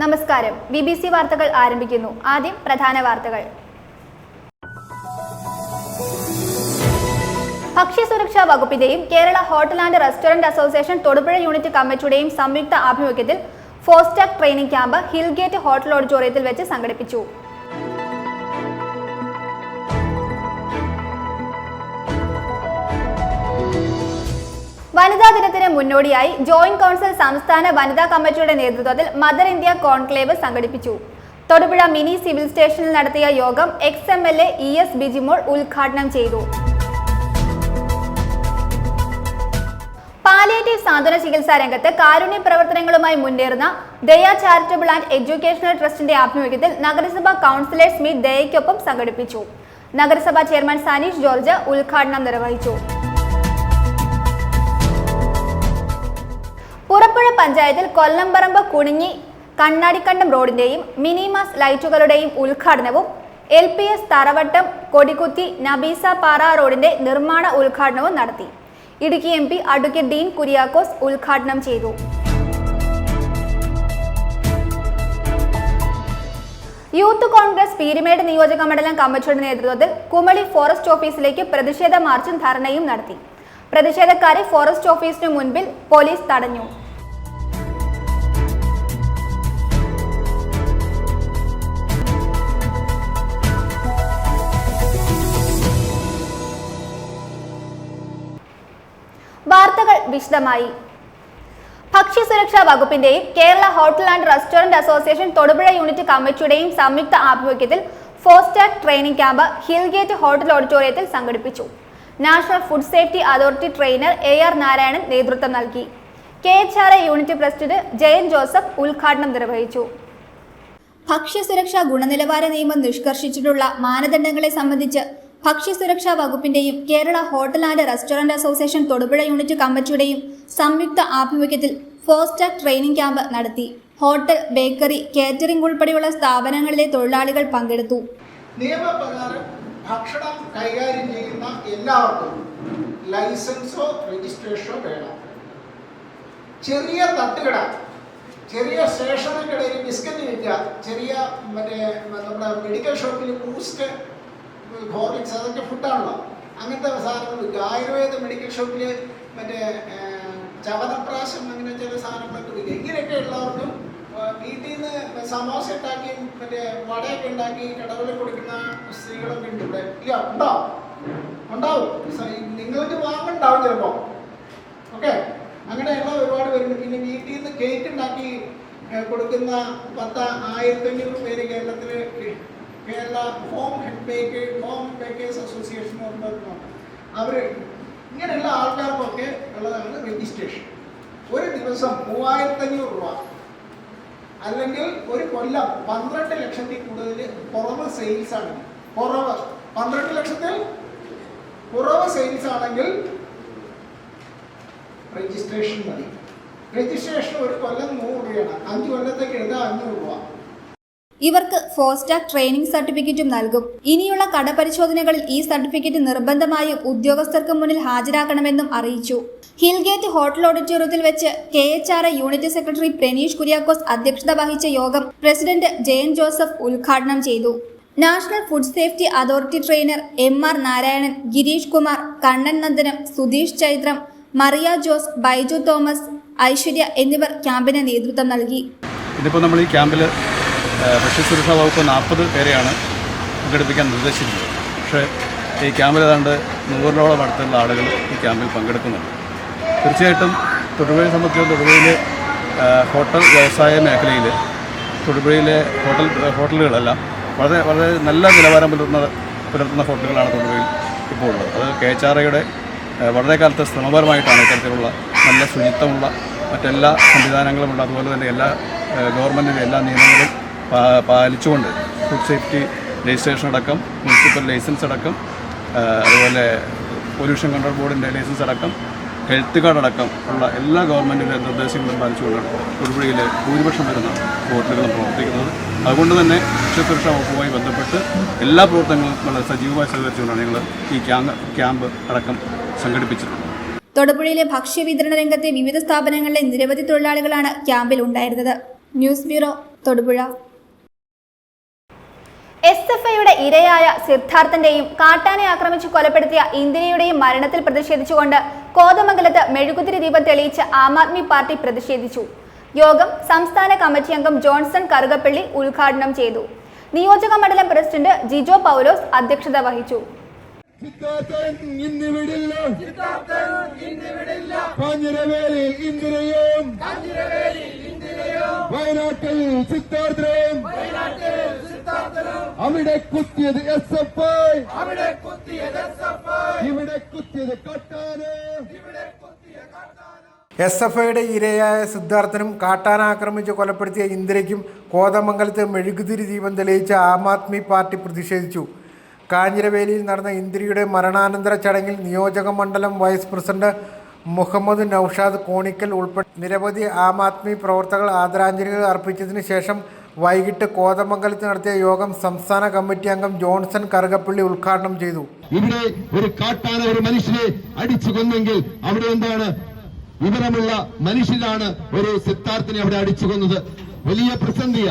നമസ്കാരം. BBC വാർത്തകൾ ആരംഭിക്കുന്നു. ആദ്യം പ്രധാന വാർത്തകൾ. ഭക്ഷ്യസുരക്ഷാ വകുപ്പിന്റെയും Kerala hotel and restaurant association Thodupuzha unit കമ്മിറ്റിയുടെയും സംയുക്ത ആഭിമുഖ്യത്തിൽ ഫോസ്റ്റാക് ട്രെയിനിംഗ് ക്യാമ്പ് ഹിൽഗേറ്റ് ഹോട്ടൽ ഓഡിറ്റോറിയത്തിൽ വെച്ച് സംഘടിപ്പിച്ചു. വനിതാ ദിനത്തിന് മുന്നോടിയായി ജോയിന്റ് കൗൺസിൽ സംസ്ഥാന വനിതാ കമ്മിറ്റിയുടെ നേതൃത്വത്തിൽ മദർ ഇന്ത്യ കോൺക്ലേവ് സംഘടിപ്പിച്ചു. തൊടുപുഴ മിനി സിവിൽ സ്റ്റേഷനിൽ നടത്തിയ യോഗം XMLA ES ബിജിമോൾ ഉദ്ഘാടനം ചെയ്തു. പാലിയേറ്റീവ് സാന്ത്വന ചികിത്സാ രംഗത്ത് കാരുണ്യ പ്രവർത്തനങ്ങളുമായി മുന്നേറുന്ന ദയ ചാരിറ്റബിൾ ആൻഡ് എഡ്യൂക്കേഷണൽ ട്രസ്റ്റിന്റെ ആഭിമുഖ്യത്തിൽ നഗരസഭാ കൗൺസിലേഴ്സ് മീറ്റ് ദയയ്ക്കൊപ്പം സംഘടിപ്പിച്ചു. നഗരസഭാ ചെയർമാൻ സനീഷ് ജോർജ് ഉദ്ഘാടനം നിർവഹിച്ചു. പുറപ്പുഴ പഞ്ചായത്തിൽ കൊല്ലംപറമ്പ് കുണിഞ്ഞി കണ്ണാടിക്കണ്ടം റോഡിന്റെയും മിനിമാസ് ലൈറ്റുകളുടെയും ഉദ്ഘാടനവും LPS തറവട്ടം കൊടിക്കുത്തി നബീസ പാറ റോഡിന്റെ നിർമ്മാണ ഉദ്ഘാടനവും നടത്തി. ഇടുക്കി MP അഡ്വക്കേറ്റ് ഡീൻ കുര്യാക്കോസ് ഉദ്ഘാടനം ചെയ്തു. യൂത്ത് കോൺഗ്രസ് പീരുമേട് നിയോജക മണ്ഡലം കമ്മിറ്റിയുടെ നേതൃത്വത്തിൽ കുമളി ഫോറസ്റ്റ് ഓഫീസിലേക്ക് പ്രതിഷേധ മാർച്ചും ധർണയും നടത്തി. പ്രതിഷേധക്കാരെ ഫോറസ്റ്റ് ഓഫീസിനു മുൻപിൽ പോലീസ് തടഞ്ഞു. വാർത്തകൾ വിശദമായി. ഭക്ഷ്യസുരക്ഷാ വകുപ്പിന്റെയും Kerala hotel and restaurant association Thodupuzha unit കമ്മിറ്റിയുടെയും സംയുക്ത ആഭിമുഖ്യത്തിൽ ഫോസ്റ്റാക് ട്രെയിനിംഗ് ക്യാമ്പ് ഹിൽഗേറ്റ് ഹോട്ടൽ ഓഡിറ്റോറിയത്തിൽ സംഘടിപ്പിച്ചു. National food safety authority trainer AR Narayanan നേതൃത്വം നൽകി. KHRA unit president Jayan Joseph ഉദ്ഘാടനം നിർവഹിച്ചു. ഭക്ഷ്യസുരക്ഷാ ഗുണനിലവാര നിയമം നിഷ്കർഷിച്ചിട്ടുള്ള മാനദണ്ഡങ്ങളെ സംബന്ധിച്ച് ഭക്ഷ്യസുരക്ഷാ വകുപ്പിന്റെയും Kerala hotel and restaurant association Thodupuzha unit കമ്മിറ്റിയുടെയും സംയുക്ത ആഭിമുഖ്യത്തിൽ ഫോസ്റ്റാക് ട്രെയിനിംഗ് ക്യാമ്പ് നടത്തി. ഹോട്ടൽ, ബേക്കറി, കേറ്ററിംഗ് ഉൾപ്പെടെയുള്ള സ്ഥാപനങ്ങളിലെ തൊഴിലാളികൾ പങ്കെടുത്തു. നിയമപ്രകാരം ഭക്ഷണം കൈകാര്യം ചെയ്യുന്ന എല്ലാവർക്കും ലൈസൻസോ രജിസ്ട്രേഷനോ വേണം. ചെറിയ തട്ടുകട, ചെറിയ സ്റ്റേഷനറിനിടയിൽ ബിസ്ക്കറ്റ് വിൽക്കുക, ചെറിയ നമ്മുടെ മെഡിക്കൽ ഷോപ്പിൽ ബൂസ്റ്റ്, ഹോർലിക്സ്, അതൊക്കെ ഫുഡാണല്ലോ. അങ്ങനത്തെ സാധനങ്ങൾ വിൽക്കുക. ആയുർവേദ മെഡിക്കൽ ഷോപ്പിൽ ചവനപ്രാശം, അങ്ങനെ ചില സാധനങ്ങളൊക്കെ വിൽക്കുക. ഇങ്ങനെയൊക്കെ ഉള്ളവർക്കും വീട്ടിൽ നിന്ന് സമോസ ഉണ്ടാക്കി വടയൊക്കെ ഉണ്ടാക്കി കടകളിൽ കൊടുക്കുന്ന സ്ത്രീകളൊക്കെ ഉണ്ട് ഇവിടെ. ഇല്ല, ഉണ്ടാവും. നിങ്ങൾക്ക് വാങ്ങണ്ടാവും ചിലപ്പോൾ. ഓക്കെ, അങ്ങനെയുള്ള ഒരുപാട് പേരുണ്ട്. പിന്നെ വീട്ടിൽ നിന്ന് കേക്ക് ഉണ്ടാക്കി കൊടുക്കുന്ന 10,500 പേര് കേരളത്തിൽ കേരള ഹോം ബേക്കേഴ്സ് അസോസിയേഷൻ അവർ ഇങ്ങനെയുള്ള ആൾക്കാർക്കൊക്കെ ഉള്ളതാണ് രജിസ്ട്രേഷൻ. ഒരു ദിവസം 3,500 രൂപ അല്ലെങ്കിൽ ഒരു കൊല്ലം 12 ലക്ഷത്തിൽ കൂടുതൽ കുറവ് സെയിൽസ് ആണെങ്കിൽ, 12 ലക്ഷത്തിൽ കുറവ് സെയിൽസ് ആണെങ്കിൽ രജിസ്ട്രേഷൻ മതി. രജിസ്ട്രേഷൻ ഒരു കൊല്ലം 100 രൂപയാണ്. 5 കൊല്ലത്തേക്ക് എഴുതാൻ 500 രൂപ. ഇവർക്ക് ഫോസ്റ്റാക് ട്രെയിനിംഗ് സർട്ടിഫിക്കറ്റും നൽകും. ഇനിയുള്ള കടപരിശോധനകളിൽ ഈ സർട്ടിഫിക്കറ്റ് നിർബന്ധമായും ഉദ്യോഗസ്ഥർക്ക് മുന്നിൽ ഹാജരാക്കണമെന്നും അറിയിച്ചു. ഹിൽഗേറ്റ് ഹോട്ടൽ ഓഡിറ്റോറിയത്തിൽ വെച്ച് KHRA unit secretary Praneesh Kuriakose അധ്യക്ഷത വഹിച്ച യോഗം പ്രസിഡന്റ് ജയൻ ജോസഫ് ഉദ്ഘാടനം ചെയ്തു. National food safety authority trainer MR Narayanan, Girish Kumar, Kannan Nandanam, Sudheesh Chaithram, Mariya Jose, Baiju Thomas, Aishwarya എന്നിവർ ക്യാമ്പിന് നേതൃത്വം നൽകി. ഇതിപ്പോൾ നമ്മൾ ഈ ക്യാമ്പിൽ ഭക്ഷ്യസുരക്ഷാ വകുപ്പ് 40 പേരെയാണ് പങ്കെടുപ്പിക്കാൻ നിർദ്ദേശിച്ചിട്ടുള്ളത്. പക്ഷേ ഈ ക്യാമ്പിൽ ഏതാണ്ട് 100-ഓളം അടുത്തുള്ള ആളുകൾ ഈ ക്യാമ്പിൽ പങ്കെടുക്കുന്നുണ്ട്. തീർച്ചയായിട്ടും തൊടുപുഴയെ സംബന്ധിച്ച് തൊടുപുഴയിൽ ഹോട്ടൽ വ്യവസായ മേഖലയിൽ തൊടുപുഴയിലെ ഹോട്ടലുകളെല്ലാം വളരെ വളരെ നല്ല നിലവാരം പുലർത്തുന്ന ഹോട്ടലുകളാണ് തൊടുപുഴയിൽ ഇപ്പോൾ ഉള്ളത്. അത് KHRAയുടെ വളരെ കാലത്തെ ശ്രമപരമായിട്ടാണ് ഇത്തരത്തിലുള്ള നല്ല ശുചിത്വമുള്ള മറ്റെല്ലാ സംവിധാനങ്ങളുമുള്ള, അതുപോലെ തന്നെ എല്ലാ ഗവൺമെൻറ്റിൻ്റെ എല്ലാ നിയമങ്ങളും പാലിച്ചുകൊണ്ട് ഫുഡ് സേഫ്റ്റി രജിസ്ട്രേഷൻ അടക്കം, മുനിസിപ്പൽ ലൈസൻസ് അടക്കം, അതുപോലെ പൊല്യൂഷൻ കൺട്രോൾ ബോർഡിൻ്റെ ലൈസൻസ് അടക്കം, ഹെൽത്ത് കാർഡ് അടക്കം ഉള്ള എല്ലാ ഗവൺമെൻറ്റിൻ്റെ നിർദ്ദേശങ്ങളും പാലിച്ചുകൊണ്ടാണ് തൊടുപുഴയിലെ ഭൂരിപക്ഷം വരുന്ന ഹോട്ടലുകളും പ്രവർത്തിക്കുന്നത്. അതുകൊണ്ട് തന്നെ ഭക്ഷ്യസുരക്ഷാ വകുപ്പുമായി ബന്ധപ്പെട്ട് എല്ലാ പ്രവർത്തനങ്ങളും വളരെ സജീവമായി സഹകരിച്ചുകൊണ്ടാണ് ഞങ്ങൾ ഈ ക്യാമ്പ് അടക്കം സംഘടിപ്പിച്ചിട്ടുള്ളത്. തൊടുപുഴയിലെ ഭക്ഷ്യവിതരണ രംഗത്തെ വിവിധ സ്ഥാപനങ്ങളിലെ നിരവധി തൊഴിലാളികളാണ് ക്യാമ്പിൽ ഉണ്ടായിരുന്നത്. News bureau, Thodupuzha. SFIയുടെ ഇരയായ സിദ്ധാർത്ഥന്റെയും കാട്ടാനെ ആക്രമിച്ച് കൊലപ്പെടുത്തിയ ഇന്ദിരയുടെയും മരണത്തിൽ പ്രതിഷേധിച്ചുകൊണ്ട് കോതമംഗലത്ത് മെഴുകുതിരി ദീപം തെളിയിച്ച് ആം ആദ്മി പാർട്ടി പ്രതിഷേധിച്ചു. യോഗം സംസ്ഥാന കമ്മിറ്റി അംഗം ജോൺസൺ കറുകപ്പള്ളി ഉദ്ഘാടനം ചെയ്തു. നിയോജക മണ്ഡലം പ്രസിഡന്റ് ജിജോ പൗലോസ് അധ്യക്ഷത വഹിച്ചു. വയനാട്ടിൽ സിദ്ധാർത്ഥനും അവിടെ കുത്തിയത് SFI, ഇവിടെ കുത്തിയത് കാട്ടാന. SFIയുടെ ഇരയായ സിദ്ധാർത്ഥനും കാട്ടാന ആക്രമിച്ച് കൊലപ്പെടുത്തിയ ഇന്ദിരയ്ക്കും കോതമംഗലത്ത് മെഴുകുതിരി ദീപം തെളിയിച്ച ആം ആദ്മി പാർട്ടി പ്രതിഷേധിച്ചു. കാഞ്ഞിരവേലിയിൽ നടന്ന ഇന്ദിരയുടെ മരണാനന്തര ചടങ്ങിൽ നിയോജക മണ്ഡലം വൈസ് പ്രസിഡന്റ് മുഹമ്മദ് നൌഷാദ് കോണിക്കൽ ഉൾപ്പെടെ നിരവധി ആം ആദ്മി പ്രവർത്തകർ ആദരാഞ്ജലികൾ അർപ്പിച്ചതിന് ശേഷം വൈകിട്ട് കോതമംഗലത്ത് നടത്തിയ യോഗം സംസ്ഥാന കമ്മിറ്റി അംഗം ജോൺസൺ കറുകപ്പള്ളി ഉദ്ഘാടനം ചെയ്തു. ഇവിടെ ഒരു കാട്ടാന ഒരു മനുഷ്യനെ അടിച്ചു കൊന്നെങ്കിൽ അവിടെ എന്താണ് വിവരമുള്ള മനുഷ്യരാണ് ഒരു സിദ്ധാർത്ഥിനെ അവിടെ അടിച്ചു കൊന്നത്. വലിയ പ്രതിസന്ധിയ.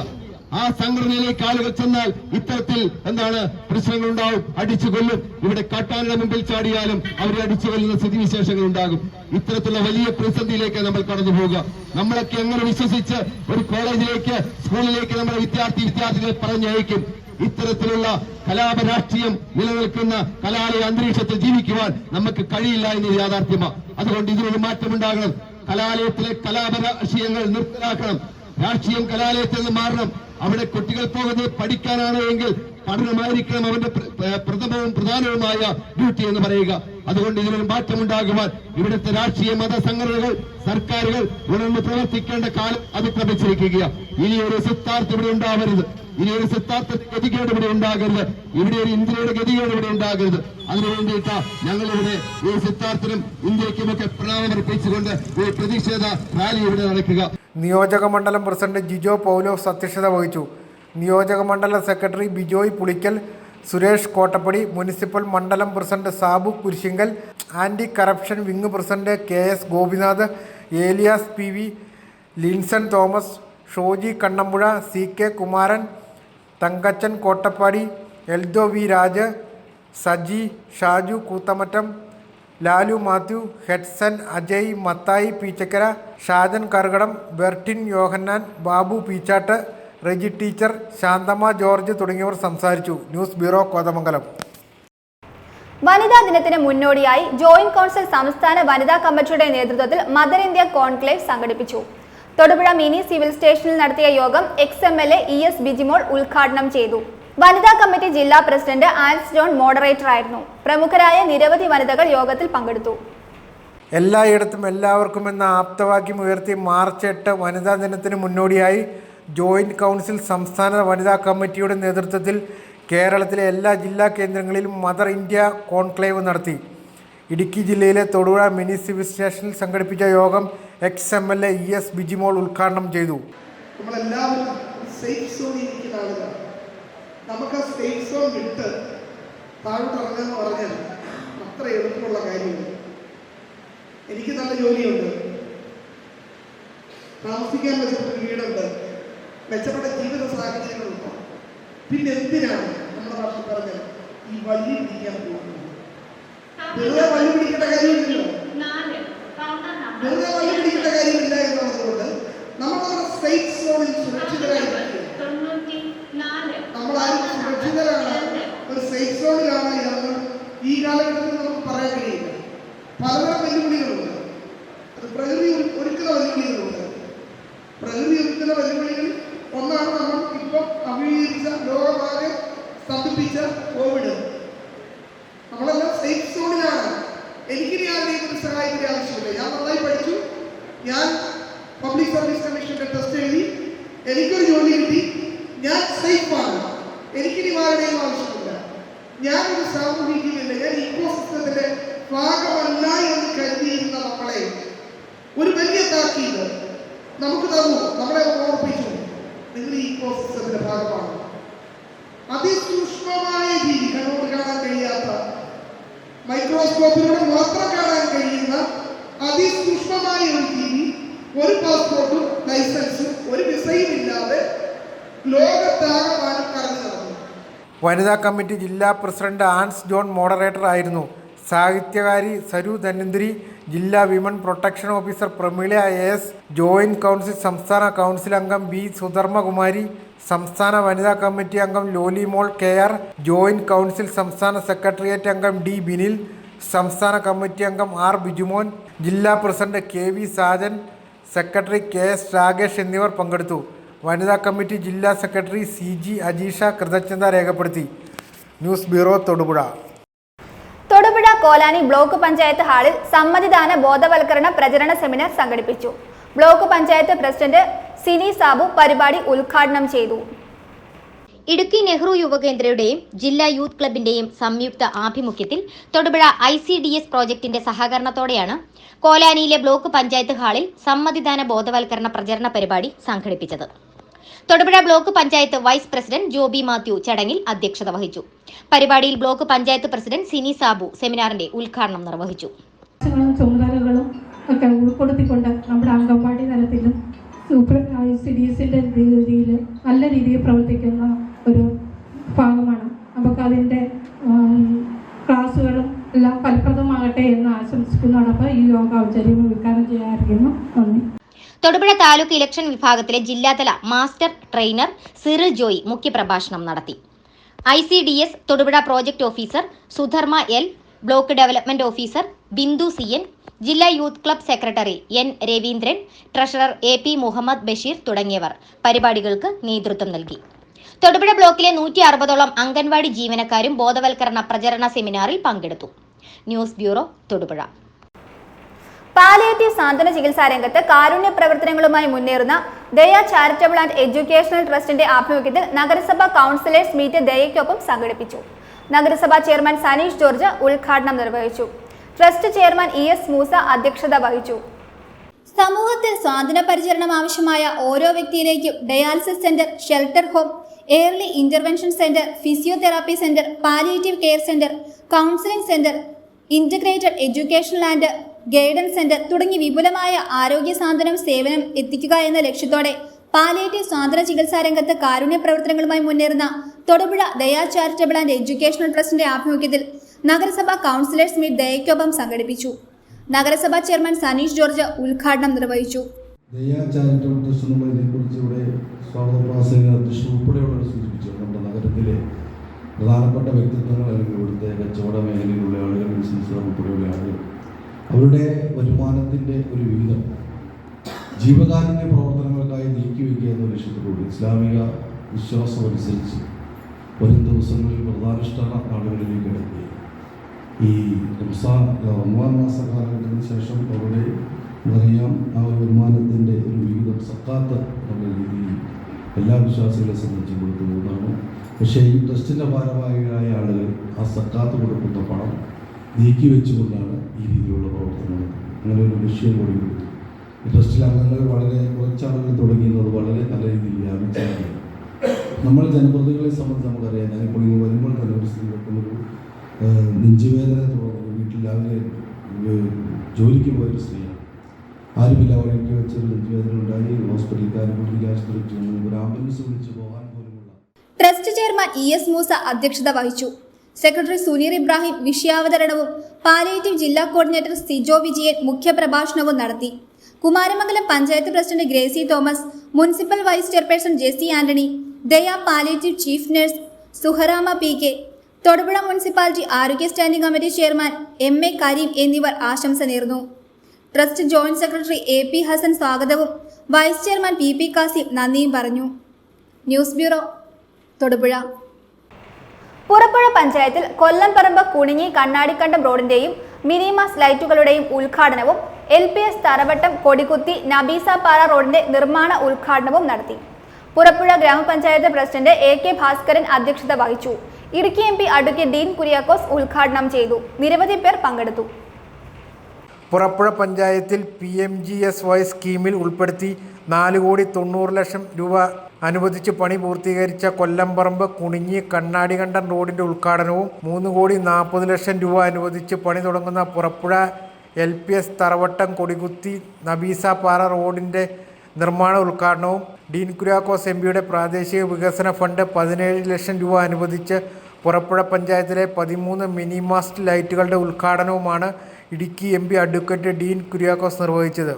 ആ സംഘടനയിലേക്ക് ആളുകൾ ചെന്നാൽ ഇത്തരത്തിൽ എന്താണ് പ്രശ്നങ്ങൾ ഉണ്ടാവും, അടിച്ചു കൊല്ലും. ഇവിടെ കാട്ടാനയുടെ മുമ്പിൽ ചാടിയാലും അവരെ അടിച്ചു കൊല്ലുന്ന സ്ഥിതിവിശേഷങ്ങൾ ഉണ്ടാകും. ഇത്തരത്തിലുള്ള വലിയ പ്രതിസന്ധിയിലേക്ക് നമ്മൾ കടന്നു പോവുക. നമ്മളൊക്കെ എങ്ങനെ വിശ്വസിച്ച് ഒരു കോളേജിലേക്ക് സ്കൂളിലേക്ക് നമ്മുടെ വിദ്യാർത്ഥികളെ പറഞ്ഞയക്കും? ഇത്തരത്തിലുള്ള കലാപ രാഷ്ട്രീയം നിലനിൽക്കുന്ന കലാലയ അന്തരീക്ഷത്തിൽ ജീവിക്കുവാൻ നമുക്ക് കഴിയില്ല എന്നത് യാഥാർത്ഥ്യമാണ്. അതുകൊണ്ട് ഇതിനൊരു മാറ്റമുണ്ടാകണം. കലാലയത്തിലെ കലാപ രാഷ്ട്രീയങ്ങൾ നിർത്തലാക്കണം. രാഷ്ട്രീയം കലാലയത്തിൽ നിന്ന് മാറണം. അവിടെ കുട്ടികൾ പോകുന്നത് പഠിക്കാനാണ് എങ്കിൽ പഠനമായിരിക്കണം അവന്റെ പ്രഥമവും പ്രധാനവുമായ ഡ്യൂട്ടി എന്ന് പറയുക. അതുകൊണ്ട് ഇതിനൊരു മാറ്റമുണ്ടാകുവാൻ ഇവിടുത്തെ രാഷ്ട്രീയ മത സംഘടനകൾ, സർക്കാരുകൾ ഉണർന്ന് പ്രവർത്തിക്കേണ്ട കാലം അതിക്രമിച്ചിരിക്കുകയാണ്. ഇനിയൊരു സിദ്ധാർത്ഥ ഇവിടെ ഉണ്ടാവരുത്. ഇനിയൊരു സിദ്ധാർത്ഥത്തിന്റെ ഗതികേട് ഇവിടെ ഉണ്ടാകരുത്. ഇവിടെ ഒരു ഇന്ത്യയുടെ ഗതികേട് ഇവിടെ ഉണ്ടാകരുത്. അതിനു വേണ്ടിയിട്ട് ഞങ്ങളിവിടെ ഈ സിദ്ധാർത്ഥനും ഇന്ത്യക്കുമൊക്കെ പ്രണാമർപ്പിച്ചുകൊണ്ട് ഒരു പ്രതിഷേധ റാലി ഇവിടെ നടക്കുക. നിയോജക മണ്ഡലം പ്രസിഡന്റ് ജിജോ പൗലോസ് അധ്യക്ഷത വഹിച്ചു. നിയോജക മണ്ഡലം സെക്രട്ടറി ബിജോയ് പുളിക്കൽ, സുരേഷ് കോട്ടപ്പടി, മുനിസിപ്പൽ മണ്ഡലം president Sabu Kurisinkal, anti corruption wing president KS Gopinath, Elias PV, Linson Thomas, Shoji Kannampuzha, CK Kumaran, Thankachan Kottappady, Eldho V Raj, Saji, Shaju Koothamattam, Lalu Mathew, Hedson Ajay, Mathai Peechakkara, Shajan Karukadam, Bertin Yohannan, Babu Peechattu, Reji teacher, Santhamma George തുടങ്ങിയവർ സംസാരിച്ചു. News bureau Kothamangalam. വനിതാ ദിനത്തിന് മുന്നോടിയായി ജോയിന്റ് കൗൺസിൽ സംസ്ഥാന വനിതാ കമ്മിറ്റിയുടെ നേതൃത്വത്തിൽ മദർ ഇന്ത്യ കോൺക്ലേവ് സംഘടിപ്പിച്ചു. തൊടുപുഴ മിനി സിവിൽ സ്റ്റേഷനിൽ നടത്തിയ യോഗം ex-MLA ES ബിജിമോൾ ഉദ്ഘാടനം ചെയ്തു. വനിതാ കമ്മിറ്റി ജില്ലാ പ്രസിഡന്റ് ആൻസ് ജോൺ മോഡറേറ്ററായിരുന്നു. പ്രമുഖരായ നിരവധി വനിതകൾ യോഗത്തിൽ പങ്കെടുത്തു. എല്ലായിടത്തും എല്ലാവർക്കും എന്ന ആപ്തവാക്യം ഉയർത്തി മാർച്ച് 8 വനിതാ ദിനത്തിന് മുന്നോടിയായി ജോയിന്റ് കൗൺസിൽ സംസ്ഥാന വനിതാ കമ്മിറ്റിയുടെ നേതൃത്വത്തിൽ കേരളത്തിലെ എല്ലാ ജില്ലാ കേന്ദ്രങ്ങളിലും മദർ ഇന്ത്യ കോൺക്ലേവ് നടത്തി. ഇടുക്കി ജില്ലയിലെ തൊടുപുഴ മിനി സിവിൽ സ്റ്റേഷനിൽ സംഘടിപ്പിച്ച യോഗം ex-MLA ES ബിജിമോൾ ഉദ്ഘാടനം ചെയ്തു. നമ്മളെല്ലാവരും സേഫ് സോണിൽ ഇരിക്കുന്ന ആളുകൾ. നമുക്ക് സേഫ് സോൺ വിട്ട് താഴോട്ട് ഇറങ്ങാന്ന് പറഞ്ഞാൽ അത്ര എളുപ്പമുള്ള കാര്യമില്ല. എനിക്ക് നല്ല ജോലിയുണ്ട്, താമസിക്കാൻ മെച്ചപ്പെട്ട വീടുണ്ട്, മെച്ചപ്പെട്ട ജീവിത സാഹചര്യങ്ങളുണ്ട്. പിന്നെ എന്തിനാണ് നമ്മുടെ ഭാഷ പറഞ്ഞാൽ ഈ വഴി പിടിക്കാൻ പോകുന്നത്? വെറുതെ വഴി പിടിക്കേണ്ട കാര്യമില്ലല്ലോ. വെറുതെ വഴി പിടിക്കേണ്ട കാര്യമില്ല എന്നുള്ളതുകൊണ്ട് നമ്മളവിടെ സേഫ് സോണിൽ സുരക്ഷിതരായിരിക്കും. നമ്മളാരും സുരക്ഷിതരാണ്, ഒരു സേഫ് സോണിലാണ് എന്ന് ഈ കാലഘട്ടത്തിൽ നമുക്ക് പറയാൻ കഴിയില്ല. പലതരം വെല്ലുവിളികളുണ്ട്. അത് പ്രകൃതി ഒരുക്കുന്ന വെല്ലുവിളികളുണ്ട്. പ്രകൃതി ഒരുക്കുന്ന വെല്ലുവിളികൾ ഒന്നാണ് നമ്മൾ ഇപ്പം അഭിമുഖീകരിച്ച ലോകമാകെ സ്തംഭിപ്പിച്ച കോവിഡ്. നമ്മളെല്ലാം സേഫ് സോണിലാണ്. എനിക്കിനി ആരുടെയും ഒരു സഹായത്തിന്റെ ആവശ്യമില്ല. ഞാൻ നന്നായി പഠിച്ചു, ഞാൻ പബ്ലിക് സർവീസ് കമ്മീഷന്റെ ടെസ്റ്റ് എഴുതി, എനിക്കൊരു ജോലി കിട്ടി, ഞാൻ സേഫാണ്. എനിക്കിനി ആരുടെയും ആവശ്യമില്ല. ഞാനൊരു സാമൂഹിക ജീവിയല്ല, ഞാൻ ഇക്കോസിസ്റ്റത്തിന്റെ ഭാഗമല്ല എന്ന് കരുതിയിരുന്ന നമ്മളെ ഒരു വലിയ താക്കീത് നമുക്ക് തന്നു. നമ്മളെ ഓർപ്പിച്ചു, നിങ്ങൾ ഈ ഇക്കോസിസ്റ്റത്തിന്റെ ഭാഗമാണ്. അതിസൂക്ഷ്മമായ ജീവി, കണ്ണോട് കാണാൻ കഴിയാത്ത, മൈക്രോസ്കോപ്പിലൂടെ മാത്രം കാണാൻ കഴിയുന്ന അതിസൂക്ഷ്മമായ ഒരു ജീവി ഒരു പാസ്പോർട്ടും ലൈസൻസും ഒരു വിസയും ഇല്ലാതെ വനിതാ കമ്മിറ്റി ജില്ലാ പ്രസിഡന്റ് ആൻസ് ജോൺ മോഡറേറ്റർ ആയിരുന്നു. സാഹിത്യകാരി സരു ധന്വന്തിരി, ജില്ലാ women protection officer Prameela AS, joint council സംസ്ഥാന കൗൺസിൽ അംഗം B സുധർമ്മകുമാരി, സംസ്ഥാന വനിതാ കമ്മിറ്റി അംഗം ലോലിമോൾ KR, ജോയിന്റ് കൗൺസിൽ സംസ്ഥാന സെക്രട്ടേറിയറ്റ് അംഗം D ബിനിൽ, സംസ്ഥാന കമ്മിറ്റി അംഗം R ബിജുമോൻ, ജില്ലാ president KV Sajan, secretary KS Rakesh എന്നിവർ പങ്കെടുത്തു. വനിതാ കമ്മിറ്റി ജില്ലാ സെക്രട്ടറി CG അജീഷ കൃതജ്ഞത രേഖപ്പെടുത്തി. News bureau Thodupuzha. Thodupuzha Kolani block panchayat ഹാളിൽ സമ്മതിദാന ബോധവൽക്കരണ പ്രചരണ സെമിനാർ സംഘടിപ്പിച്ചു. ബ്ലോക്ക് പഞ്ചായത്ത് പ്രസിഡന്റ് സിനി സാബു പരിപാടി ഉദ്ഘാടനം ചെയ്തു. ഇടുക്കി നെഹ്റു യുവകേന്ദ്രയുടെയും ജില്ലാ യൂത്ത് ക്ലബിന്റെയും സംയുക്ത ആഭിമുഖ്യത്തിൽ തൊടുപുഴ ICDS പ്രോജക്ടിന്റെ സഹകരണത്തോടെയാണ് കോലാനിയിലെ ബ്ലോക്ക് പഞ്ചായത്ത് ഹാളിൽ സമ്മതിദാന ബോധവൽക്കരണ പ്രചരണ പരിപാടി സംഘടിപ്പിച്ചത്. Thodupuzha block panchayat vice president Joby Mathew ചടങ്ങിൽ അധ്യക്ഷത വഹിച്ചു. പരിപാടിയിൽ ബ്ലോക്ക് പഞ്ചായത്ത് പ്രസിഡന്റ് സിനി സാബു സെമിനാറിന്റെ ഉദ്ഘാടനം നിർവഹിച്ചു. ചുമതലകളും ഒക്കെ ഉൾപ്പെടുത്തിക്കൊണ്ട് നമ്മുടെ അംഗൻവാടി തലത്തിലും ICDSന്റെ രീതിയിൽ നല്ല രീതിയിൽ പ്രവർത്തിക്കുന്ന ഒരു ഭാഗമാണ്. നമുക്ക് അതിൻ്റെ ക്ലാസ്സുകളും എല്ലാം ഫലപ്രദമാകട്ടെ എന്ന് ആശംസിക്കുന്നതോടൊപ്പം ഈ യോഗ ഔചര്യം ഉദ്ഘാടനം ചെയ്യാറിയുന്നു. നന്ദി. തൊടുപുഴ താലൂക്ക് ഇലക്ഷൻ വിഭാഗത്തിലെ ജില്ലാതല മാസ്റ്റർ ട്രെയിനർ സിറിൽ ജോയി മുഖ്യപ്രഭാഷണം നടത്തി. ICDS Thodupuzha project officer Sudharma L, block development officer Bindu CN, ജില്ലാ youth club secretary N Raveendran, treasurer AP Muhammad Basheer തുടങ്ങിയവർ പരിപാടികൾക്ക് നേതൃത്വം നൽകി. തൊടുപുഴ ബ്ലോക്കിലെ 160ഓളം അംഗൻവാടി ജീവനക്കാരും ബോധവൽക്കരണ പ്രചരണ സെമിനാറിൽ പങ്കെടുത്തു. News bureau Thodupuzha. പാലിയേറ്റീവ് സാന്ത്വന ചികിത്സാ രംഗത്ത് കാരുണ്യ പ്രവർത്തനങ്ങളുമായി മുന്നേറുന്ന ദയ ചാരിറ്റബിൾ ആൻഡ് എഡ്യൂക്കേഷണൽ ട്രസ്റ്റിന്റെ ആഭിമുഖ്യത്തിൽ നഗരസഭാ കൗൺസിലേഴ്സ് മീറ്റ് ദയയ്ക്കൊപ്പം സംഘടിപ്പിച്ചു. നഗരസഭാ ചെയർമാൻ സനീഷ് ജോർജ് ഉദ്ഘാടനം നിർവഹിച്ചു. ട്രസ്റ്റ് ചെയർമാൻ ES മൂസ അധ്യക്ഷത വഹിച്ചു. സമൂഹത്തിൽ സ്വാതന്ത്ര്യ പരിചരണം ആവശ്യമായ ഓരോ വ്യക്തിയിലേക്കും dialysis centre, shelter home, early intervention centre, physiotherapy centre, palliative care centre, counselling centre, integrated educational and guidance centre തുടങ്ങി വിപുലമായ ആരോഗ്യ സാന്ത്വനം സേവനം എത്തിക്കുക എന്ന ലക്ഷ്യത്തോടെ പാലിയേറ്റീവ് സ്വാതന്ത്ര്യ ചികിത്സാ രംഗത്ത് കാരുണ്യ പ്രവർത്തനങ്ങളുമായി മുന്നേറുന്ന തൊടുപുഴ ദയ ചാരിറ്റബിൾ ആൻഡ് എഡ്യൂക്കേഷണൽ ട്രസ്റ്റിന്റെ ആഭിമുഖ്യത്തിൽ നഗരസഭാ കൗൺസിലേഴ്സ് മീറ്റ് ദയയ്ക്കൊപ്പം സംഘടിപ്പിച്ചു. നഗരസഭാ ചെയർമാൻ സനീഷ് ജോർജ് ഉദ്ഘാടനം നിർവഹിച്ചു. ദയ ചാരിറ്റബിൾ ട്രസ്റ്റ് എന്നുള്ളതിനെക്കുറിച്ച് ഇവിടെ ഉൾപ്പെടെയുള്ളവർ സൂചിപ്പിച്ചു. നമ്മുടെ നഗരത്തിലെ പ്രധാനപ്പെട്ട വ്യക്തിത്വങ്ങൾ അല്ലെങ്കിൽ ഇവിടുത്തെ കച്ചവട മേഖലയിലുള്ള ആളുകൾ, ബിസിനസ് ഉൾപ്പെടെയുള്ള ആളുകൾ അവരുടെ വരുമാനത്തിൻ്റെ ഒരു വിഹിതം ജീവകാരുണ്യ പ്രവർത്തനങ്ങൾക്കായി നീക്കിവെക്കുക എന്ന ലക്ഷ്യത്തോടുകൂടി ഇസ്ലാമിക വിശ്വാസമനുസരിച്ച് വരും ദിവസങ്ങളിൽ വ്രതാനുഷ്ഠാന നാളുകളിലേക്ക് കിടക്കുകയും ഈ റമദാൻ മാസ കാലഘട്ടത്തിന് ശേഷം അവരുടെ അറിയാം ആ വരുമാനത്തിൻ്റെ ഒരു വിഹിതം സക്കാത്ത് എന്ന രീതിയിൽ എല്ലാ വിശ്വാസികളെ സംബന്ധിച്ച് കൊടുത്തു പോകുന്നതാണ്. പക്ഷേ ഈ ട്രസ്റ്റിൻ്റെ ഭാരവാഹികളായ ആളുകൾ ആ സക്കാത്ത് കൊടുക്കുന്ന പണം നീക്കി വെച്ചുകൊണ്ടാണ് ഈ രീതിയിലുള്ള പ്രവർത്തനങ്ങൾ. അങ്ങനെ ഒരു ലക്ഷ്യം കൂടി ഈ ട്രസ്റ്റിലെ അംഗങ്ങൾ വളരെ കുറച്ചാളുകൾ തുടങ്ങിയത് വളരെ നല്ല രീതിയിൽ വ്യാപിച്ചാണ്. നമ്മൾ ജനപ്രതിനിധികളെ സംബന്ധിച്ച് നമുക്കറിയാം. ഞാനിപ്പോൾ ഇങ്ങനെ വരുമ്പോൾ തന്നെ ഒരു സ്ത്രീ ഒരു നെഞ്ചുവേദന തുടങ്ങി വീട്ടിൽ രാവിലെ ജോലിക്ക് പോയൊരു സ്ത്രീയാണ്. ആരുമില്ല, അവർക്ക് വെച്ചൊരു നെഞ്ചുവേദന ഉണ്ടായി. ഹോസ്പിറ്റലിൽ കുട്ടിക്ക് ആശുപത്രിക്ക് ഒരു ആംബുലൻസ് വിളിച്ച് പോകാൻ പോലുമുള്ള. ട്രസ്റ്റ് ചെയർമാൻ ES മൂസ അധ്യക്ഷത വഹിച്ചു. സെക്രട്ടറി സുനീർ ഇബ്രാഹിം വിഷയാവതരണവും പാലിയേറ്റീവ് ജില്ലാ കോർഡിനേറ്റർ സിജോ വിജയൻ മുഖ്യപ്രഭാഷണവും നടത്തി. Kumaramangalam panchayat president Gracy Thomas, municipal vice chairperson Jessy Antony, Daya palliative chief nurse Suharama PK, Thodupuzha municipality ആരോഗ്യ standing committee chairman MA Kareem എന്നിവർ ആശംസ നേർന്നു. Trust joint secretary AP Hassan സ്വാഗതവും വൈസ് ചെയർമാൻ PP കാസിം നന്ദിയും പറഞ്ഞു. News bureau Thodupuzha. പുറപ്പുഴ പഞ്ചായത്തിൽ കൊല്ലംപറമ്പ് കുണിങ്ങി കണ്ണാടിക്കണ്ടം റോഡിന്റെയും മിനിമാസ് ലൈറ്റുകളുടെയും ഉദ്ഘാടനവും LPS തറവട്ടം കൊടികുത്തി നബീസപാറ റോഡിന്റെ നിർമ്മാണ ഉദ്ഘാടനവും നടത്തി. പുറപ്പുഴ ഗ്രാമപഞ്ചായത്ത് പ്രസിഡന്റ് AK ഭാസ്കരൻ അധ്യക്ഷത വഹിച്ചു. ഇടുക്കി MP അഡ്വക്കേറ്റ് ഡീൻ കുര്യാക്കോസ് ഉദ്ഘാടനം ചെയ്തു. നിരവധി പേർ പങ്കെടുത്തു. പുറപ്പുഴ പഞ്ചായത്തിൽ PMGSY സ്കീമിൽ ഉൾപ്പെടുത്തി 4,90,00,000 രൂപ അനുവദിച്ച് പണി പൂർത്തീകരിച്ച കൊല്ലംപറമ്പ് കുണിഞ്ഞി കണ്ണാടികണ്ടം റോഡിന്റെ ഉദ്ഘാടനവും 3,40,00,000 രൂപ അനുവദിച്ച് പണി തുടങ്ങുന്ന പുറപ്പുഴ LPS തറവട്ടം കൊടികുത്തി നബീസപാറ റോഡിന്റെ നിർമ്മാണ ഉദ്ഘാടനവും ഡീൻ കുര്യാക്കോസ് എംപിയുടെ പ്രാദേശിക വികസന ഫണ്ട് 17 ലക്ഷം രൂപ അനുവദിച്ച് പുറപ്പുഴ പഞ്ചായത്തിലെ 13 മിനി മാസ്റ്റ് ലൈറ്റുകളുടെ ഉദ്ഘാടനവുമാണ് Idukki M P advocate Dean Kuriakose നിർവഹിച്ചത്.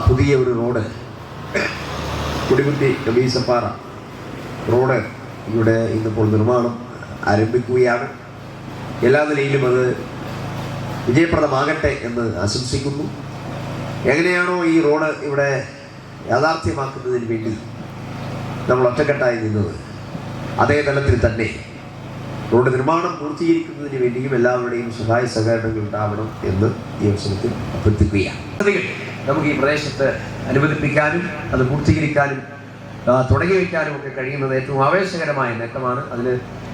പുതിയ ഒരു റോഡ് കുടികുത്തി വീസപ്പാറ റോഡ് ഇവിടെ ഇന്നിപ്പോൾ നിർമ്മാണം ആരംഭിക്കുകയാണ്. എല്ലാ നിലയിലും അത് വിജയപ്രദമാകട്ടെ എന്ന് ആശംസിക്കുന്നു. എങ്ങനെയാണോ ഈ റോഡ് ഇവിടെ യാഥാർത്ഥ്യമാക്കുന്നതിന് വേണ്ടി നമ്മൾ ഒറ്റക്കെട്ടായി നിന്നത്, അതേ തലത്തിൽ തന്നെ റോഡ് നിർമ്മാണം പൂർത്തീകരിക്കുന്നതിന് വേണ്ടിയും എല്ലാവരുടെയും സഹായ സഹകരണങ്ങൾ ഉണ്ടാവണം എന്ന് ഈ അവസരത്തിൽ അഭ്യർത്ഥിക്കുകയാണ്. നമുക്ക് ഈ പ്രദേശത്ത് അനുവദിപ്പിക്കാനും അത് പൂർത്തീകരിക്കാനും തുടങ്ങി വയ്ക്കാനും ഒക്കെ കഴിയുന്നത് ഏറ്റവും ആവേശകരമായ നേട്ടമാണ്. അതിന്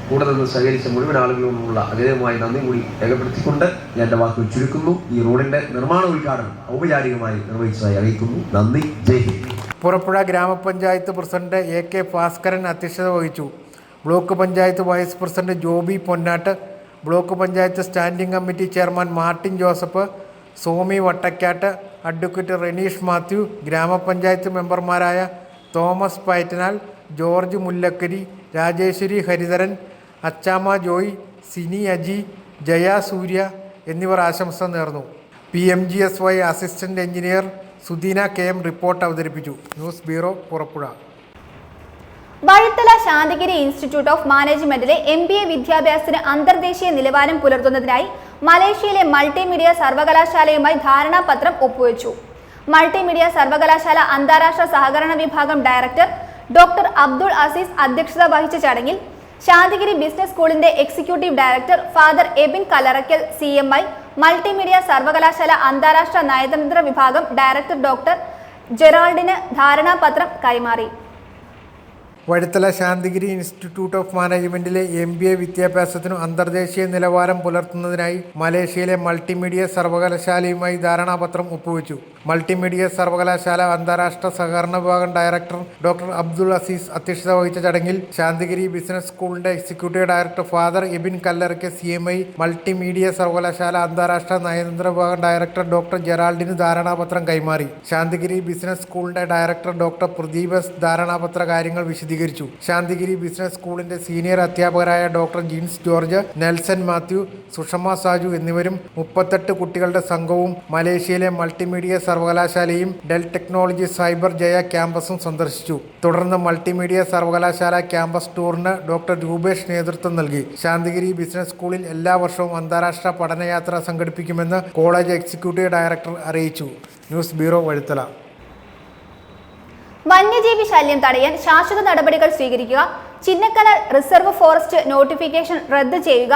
കൂടെ നിന്ന് സഹകരിച്ച മുഴുവൻ ആളുകളോടുമുള്ള അതേമായി നന്ദി കൂടി രേഖപ്പെടുത്തിക്കൊണ്ട് ഞാൻ എൻ്റെ വാക്കുകൾ ചുരുക്കുന്നു. ഈ റോഡിന്റെ നിർമ്മാണ ഉദ്ഘാടനം ഔപചാരികമായി നിർവഹിച്ചതായി അറിയിക്കുന്നു. നന്ദി. ജയ് ഹിന്ദ്. പുറപ്പുഴ ഗ്രാമപഞ്ചായത്ത് പ്രസിഡന്റ് AK ഭാസ്കരൻ അധ്യക്ഷത വഹിച്ചു. Block panchayat vice president Joby Ponnattu, block panchayat standing committee chairman Martin Joseph, Somy Vattakattu, advocate Reneesh Mathew, ഗ്രാമപഞ്ചായത്ത് മെമ്പർമാരായ തോമസ് പയറ്റനാൽ, ജോർജ് മുല്ലക്കരി, രാജേശ്വരി ഹരിധരൻ, അച്ചാമ്മ ജോയ്, സിനി അജി, ജയ സൂര്യ എന്നിവർ ആശംസ നേർന്നു. PMGSY assistant engineer Sudeena KM report അവതരിപ്പിച്ചു. News bureau, Purappuzha. Vazhuthala Santhigiri institute of മാനേജ്മെന്റിലെ MBA വിദ്യാഭ്യാസത്തിന് അന്തർദേശീയ നിലവാരം പുലർത്തുന്നതിനായി മലേഷ്യയിലെ മൾട്ടിമീഡിയ സർവകലാശാലയുമായി ധാരണാപത്രം ഒപ്പുവെച്ചു. മൾട്ടിമീഡിയ സർവകലാശാല അന്താരാഷ്ട്ര സഹകരണ വിഭാഗം ഡയറക്ടർ ഡോക്ടർ അബ്ദുൾ അസീസ് അധ്യക്ഷത വഹിച്ച ചടങ്ങിൽ ശാന്തിഗിരി ബിസിനസ് സ്കൂളിന്റെ executive director father Ebin Kallarakkal CMI, multimedia സർവകലാശാല അന്താരാഷ്ട്ര നയതന്ത്ര വിഭാഗം ഡയറക്ടർ ഡോക്ടർ ജെറാൾഡിന് ധാരണാപത്രം കൈമാറി. വഴുത്തല ശാന്തിഗിരി ഇൻസ്റ്റിറ്റ്യൂട്ട് ഓഫ് മാനേജ്മെന്റിലെ MBA വിദ്യാഭ്യാസത്തിനു അന്തർദേശീയ നിലവാരം പുലർത്തുന്നതിനായി മലേഷ്യയിലെ മൾട്ടിമീഡിയ സർവകലാശാലയുമായി ധാരണാപത്രം ഒപ്പുവെച്ചു. മൾട്ടിമീഡിയ സർവകലാശാല അന്താരാഷ്ട്ര സഹകരണ വിഭാഗം ഡയറക്ടർ ഡോക്ടർ അബ്ദുൾ അസീസ് അധ്യക്ഷത വഹിച്ച ചടങ്ങിൽ ശാന്തിഗിരി ബിസിനസ് സ്കൂളിന്റെ എക്സിക്യൂട്ടീവ് ഡയറക്ടർ ഫാദർ എബിൻ കല്ലറയ്ക്ക് CMI, മൾട്ടിമീഡിയ സർവകലാശാല അന്താരാഷ്ട്ര നയതന്ത്ര വിഭാഗം ഡയറക്ടർ ഡോക്ടർ ജെറാൾഡിന് ധാരണാപത്രം കൈമാറി. ശാന്തിഗിരി ബിസിനസ് സ്കൂളിന്റെ ഡയറക്ടർ ഡോക്ടർ പ്രദീപ് എസ് ധാരണാപത്ര കാര്യങ്ങൾ വിശദീകരിച്ചു. ശാന്തിഗിരി ബിസിനസ് സ്കൂളിന്റെ സീനിയർ അധ്യാപകരായ ഡോക്ടർ ജിൻസ് ജോർജ്, നെൽസൺ മാത്യു, സുഷമ സാജു എന്നിവരും 38 കുട്ടികളുടെ സംഘവും മലേഷ്യയിലെ മൾട്ടിമീഡിയ സർവകലാശാലയും ഡെൽ ടെക്നോളജി സൈബർ ജയ ക്യാമ്പസും സന്ദർശിച്ചു. തുടർന്ന് മൾട്ടിമീഡിയ സർവകലാശാല ക്യാമ്പസ് ടൂറിന് ഡോക്ടർ രൂപേഷ് നേതൃത്വം നൽകി. ശാന്തിഗിരി ബിസിനസ് സ്കൂളിൽ എല്ലാ വർഷവും അന്താരാഷ്ട്ര പഠനയാത്ര സംഘടിപ്പിക്കുമെന്ന് കോളേജ് എക്സിക്യൂട്ടീവ് ഡയറക്ടർ അറിയിച്ചു. News bureau, Vazhuthala. വന്യജീവി ശല്യം തടയാൻ ശാശ്വത നടപടികൾ സ്വീകരിക്കുക, ചിന്നക്കനാൽ റിസർവ് ഫോറസ്റ്റ് നോട്ടിഫിക്കേഷൻ റദ്ദ് ചെയ്യുക,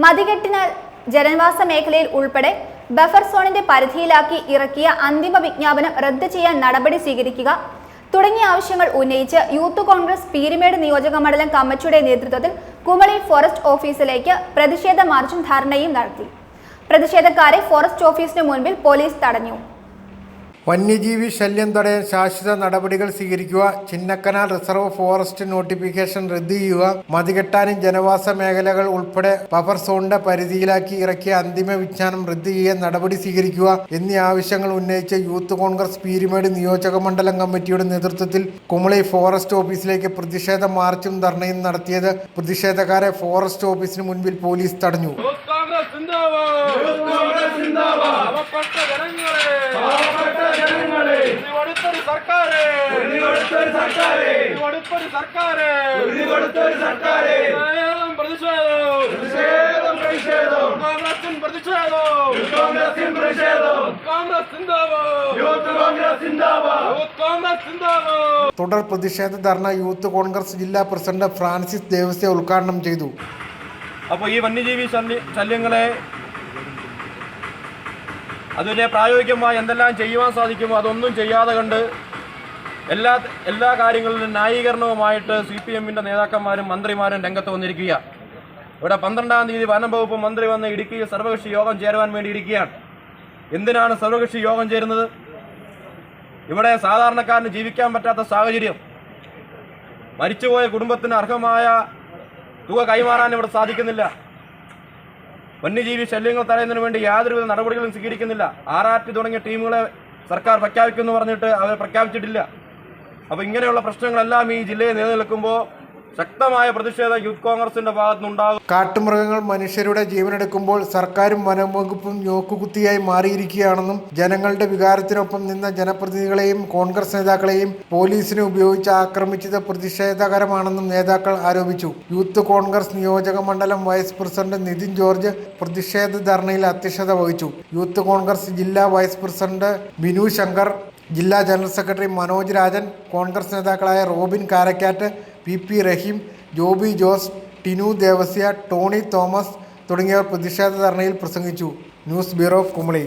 മതികെട്ടിനാൽ ജനവാസ മേഖലയിൽ ഉൾപ്പെടെ ബഫർ സോണിന്റെ പരിധിയിലാക്കി ഇറക്കിയ അന്തിമ വിജ്ഞാപനം റദ്ദ് ചെയ്യാൻ നടപടി സ്വീകരിക്കുക തുടങ്ങിയ ആവശ്യങ്ങൾ ഉന്നയിച്ച് യൂത്ത് കോൺഗ്രസ് പീരുമേട് നിയോജക മണ്ഡലം കമ്മിറ്റിയുടെ നേതൃത്വത്തിൽ കുമളി ഫോറസ്റ്റ് ഓഫീസിലേക്ക് പ്രതിഷേധ മാർച്ചും ധർണയും നടത്തി. പ്രതിഷേധക്കാരെ ഫോറസ്റ്റ് ഓഫീസിന് മുൻപിൽ പോലീസ് തടഞ്ഞു. വന്യജീവി ശല്യം തടയാൻ ശാശ്വത നടപടികൾ സ്വീകരിക്കുക, ചിന്നക്കനാൽ റിസർവ് ഫോറസ്റ്റ് നോട്ടിഫിക്കേഷൻ റദ്ദ് ചെയ്യുക, മതികെട്ടാനും ജനവാസ മേഖലകൾ ഉൾപ്പെടെ ബഫർ സോണിന്റെ പരിധിയിലാക്കി ഇറക്കിയ അന്തിമ വിജ്ഞാപനം റദ്ദ് ചെയ്യാൻ നടപടി സ്വീകരിക്കുക എന്നീ ആവശ്യങ്ങൾ ഉന്നയിച്ച് യൂത്ത് കോൺഗ്രസ് പീരുമേട് നിയോജക മണ്ഡലം കമ്മിറ്റിയുടെ നേതൃത്വത്തിൽ കുമളി ഫോറസ്റ്റ് ഓഫീസിലേക്ക് പ്രതിഷേധ മാർച്ചും ധർണയും നടത്തിയത്. പ്രതിഷേധക്കാരെ ഫോറസ്റ്റ് ഓഫീസിന് മുൻപിൽ പോലീസ് തടഞ്ഞു. തുടർ പ്രതിഷേധ ധർണ യൂത്ത് കോൺഗ്രസ് ജില്ലാ പ്രസിഡന്റ് ഫ്രാൻസിസ് ദേവസ്യ ഉദ്ഘാടനം ചെയ്തു. അപ്പോൾ ഈ വന്യജീവി ശല്യങ്ങളെ അതിനെ പ്രായോഗികമായി എന്തെല്ലാം ചെയ്യുവാൻ സാധിക്കുമോ അതൊന്നും ചെയ്യാതെ കണ്ട് എല്ലാ കാര്യങ്ങളിലും ന്യായീകരണവുമായിട്ട് CPM-ന്റെ നേതാക്കന്മാരും മന്ത്രിമാരും രംഗത്ത് വന്നിരിക്കുക. ഇവിടെ 12-ാം തീയതി വനം വകുപ്പ് മന്ത്രി വന്ന് ഇടുക്കിയിൽ സർവകക്ഷി യോഗം ചേരുവാൻ വേണ്ടി ഇരിക്കുകയാണ്. എന്തിനാണ് സർവകക്ഷി യോഗം ചേരുന്നത്? ഇവിടെ സാധാരണക്കാരന് ജീവിക്കാൻ പറ്റാത്ത സാഹചര്യം, മരിച്ചുപോയ കുടുംബത്തിന് അർഹമായ തുക കൈമാറാൻ ഇവിടെ സാധിക്കുന്നില്ല. വന്യജീവി ശല്യങ്ങൾ തടയുന്നതിന് വേണ്ടി യാതൊരുവിധ നടപടികളും സ്വീകരിക്കുന്നില്ല. ആറാറ്റ് തുടങ്ങിയ ടീമുകളെ സർക്കാർ പ്രഖ്യാപിക്കുമെന്ന് പറഞ്ഞിട്ട് അവർ പ്രഖ്യാപിച്ചിട്ടില്ല. അപ്പോൾ ഇങ്ങനെയുള്ള പ്രശ്നങ്ങളെല്ലാം ഈ ജില്ലയിൽ നിലനിൽക്കുമ്പോൾ ശക്തമായ പ്രതിഷേധം യൂത്ത് കോൺഗ്രസിന്റെ ഭാഗത്തുനിന്നുണ്ടാകും. കാട്ടുമൃഗങ്ങൾ മനുഷ്യരുടെ ജീവനെടുക്കുമ്പോൾ സർക്കാരും വനംവകുപ്പും നോക്കുകുത്തിയായി മാറിയിരിക്കുകയാണെന്നും ജനങ്ങളുടെ വികാരത്തിനൊപ്പം നിന്ന ജനപ്രതിനിധികളെയും കോൺഗ്രസ് നേതാക്കളെയും പോലീസിനെ ഉപയോഗിച്ച് ആക്രമിച്ചത് പ്രതിഷേധകരമാണെന്നും നേതാക്കൾ ആരോപിച്ചു. യൂത്ത് കോൺഗ്രസ് നിയോജക മണ്ഡലം വൈസ് പ്രസിഡന്റ് നിതിൻ ജോർജ് പ്രതിഷേധ ധർണയിൽ അധ്യക്ഷത വഹിച്ചു. യൂത്ത് കോൺഗ്രസ് ജില്ലാ വൈസ് പ്രസിഡന്റ് ബിനു ശങ്കർ, ജില്ലാ ജനറൽ സെക്രട്ടറി മനോജ് രാജൻ, കോൺഗ്രസ് നേതാക്കളായ റോബിൻ കാരക്കാറ്റ്, PP റഹീം, ജോബി ജോസ്, ടിനു ദേവസ്യ, ടോണി തോമസ് തുടങ്ങിയവർ പ്രതിഷേധ ധർണയിൽ പ്രസംഗിച്ചു. News bureau, Kumily.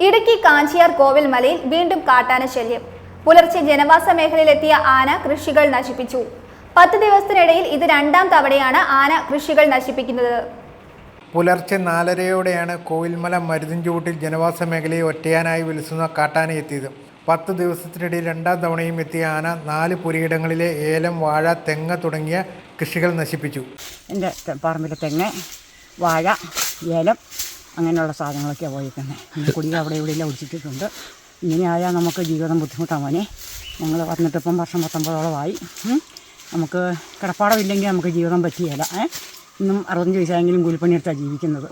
ഇടുക്കി കാഞ്ചിയാർ കോവിൽ മലയിൽ വീണ്ടും കാട്ടാന ശല്യം. പുലർച്ചെ ജനവാസ മേഖലയിലെത്തിയ ആന കൃഷികൾ നശിപ്പിച്ചു. 10 ദിവസത്തിനിടയിൽ ഇത് 2ാം തവണയാണ് ആന കൃഷികൾ നശിപ്പിക്കുന്നത്. പുലർച്ചെ 4:30യോടെയാണ് കോവിൽമല മരുതിൻചുവട്ടിൽ ജനവാസ മേഖലയെ ഒറ്റയാനായി വിലസുന്ന കാട്ടാന എത്തിയത്. 10 ദിവസത്തിനിടയിൽ 2ാം തവണയും എത്തിയ ആന 4 പുരയിടങ്ങളിലെ ഏലം, വാഴ, തെങ്ങ് തുടങ്ങിയ കൃഷികൾ നശിപ്പിച്ചു. എൻ്റെ പറമ്പിലെ തെങ്ങ്, വാഴ, ഏലം അങ്ങനെയുള്ള സാധനങ്ങളൊക്കെയാണ് പോയിരിക്കുന്നത്. കുടികൾ അവിടെ ഇവിടെയെല്ലാം ഒടിച്ചിട്ടുണ്ട്. ഇങ്ങനെയായാൽ നമുക്ക് ജീവിതം ബുദ്ധിമുട്ടാണ് മോനെ. ഞങ്ങൾ വന്നിട്ടിപ്പം വർഷം 19ഓളമായി. നമുക്ക് കിടപ്പാടമില്ലെങ്കിൽ നമുക്ക് ജീവിതം പറ്റിയല്ല. ഇന്നും 65 വയസ്സായെങ്കിലും കൂലിപ്പണിയെടുത്താണ് ജീവിക്കുന്നത്.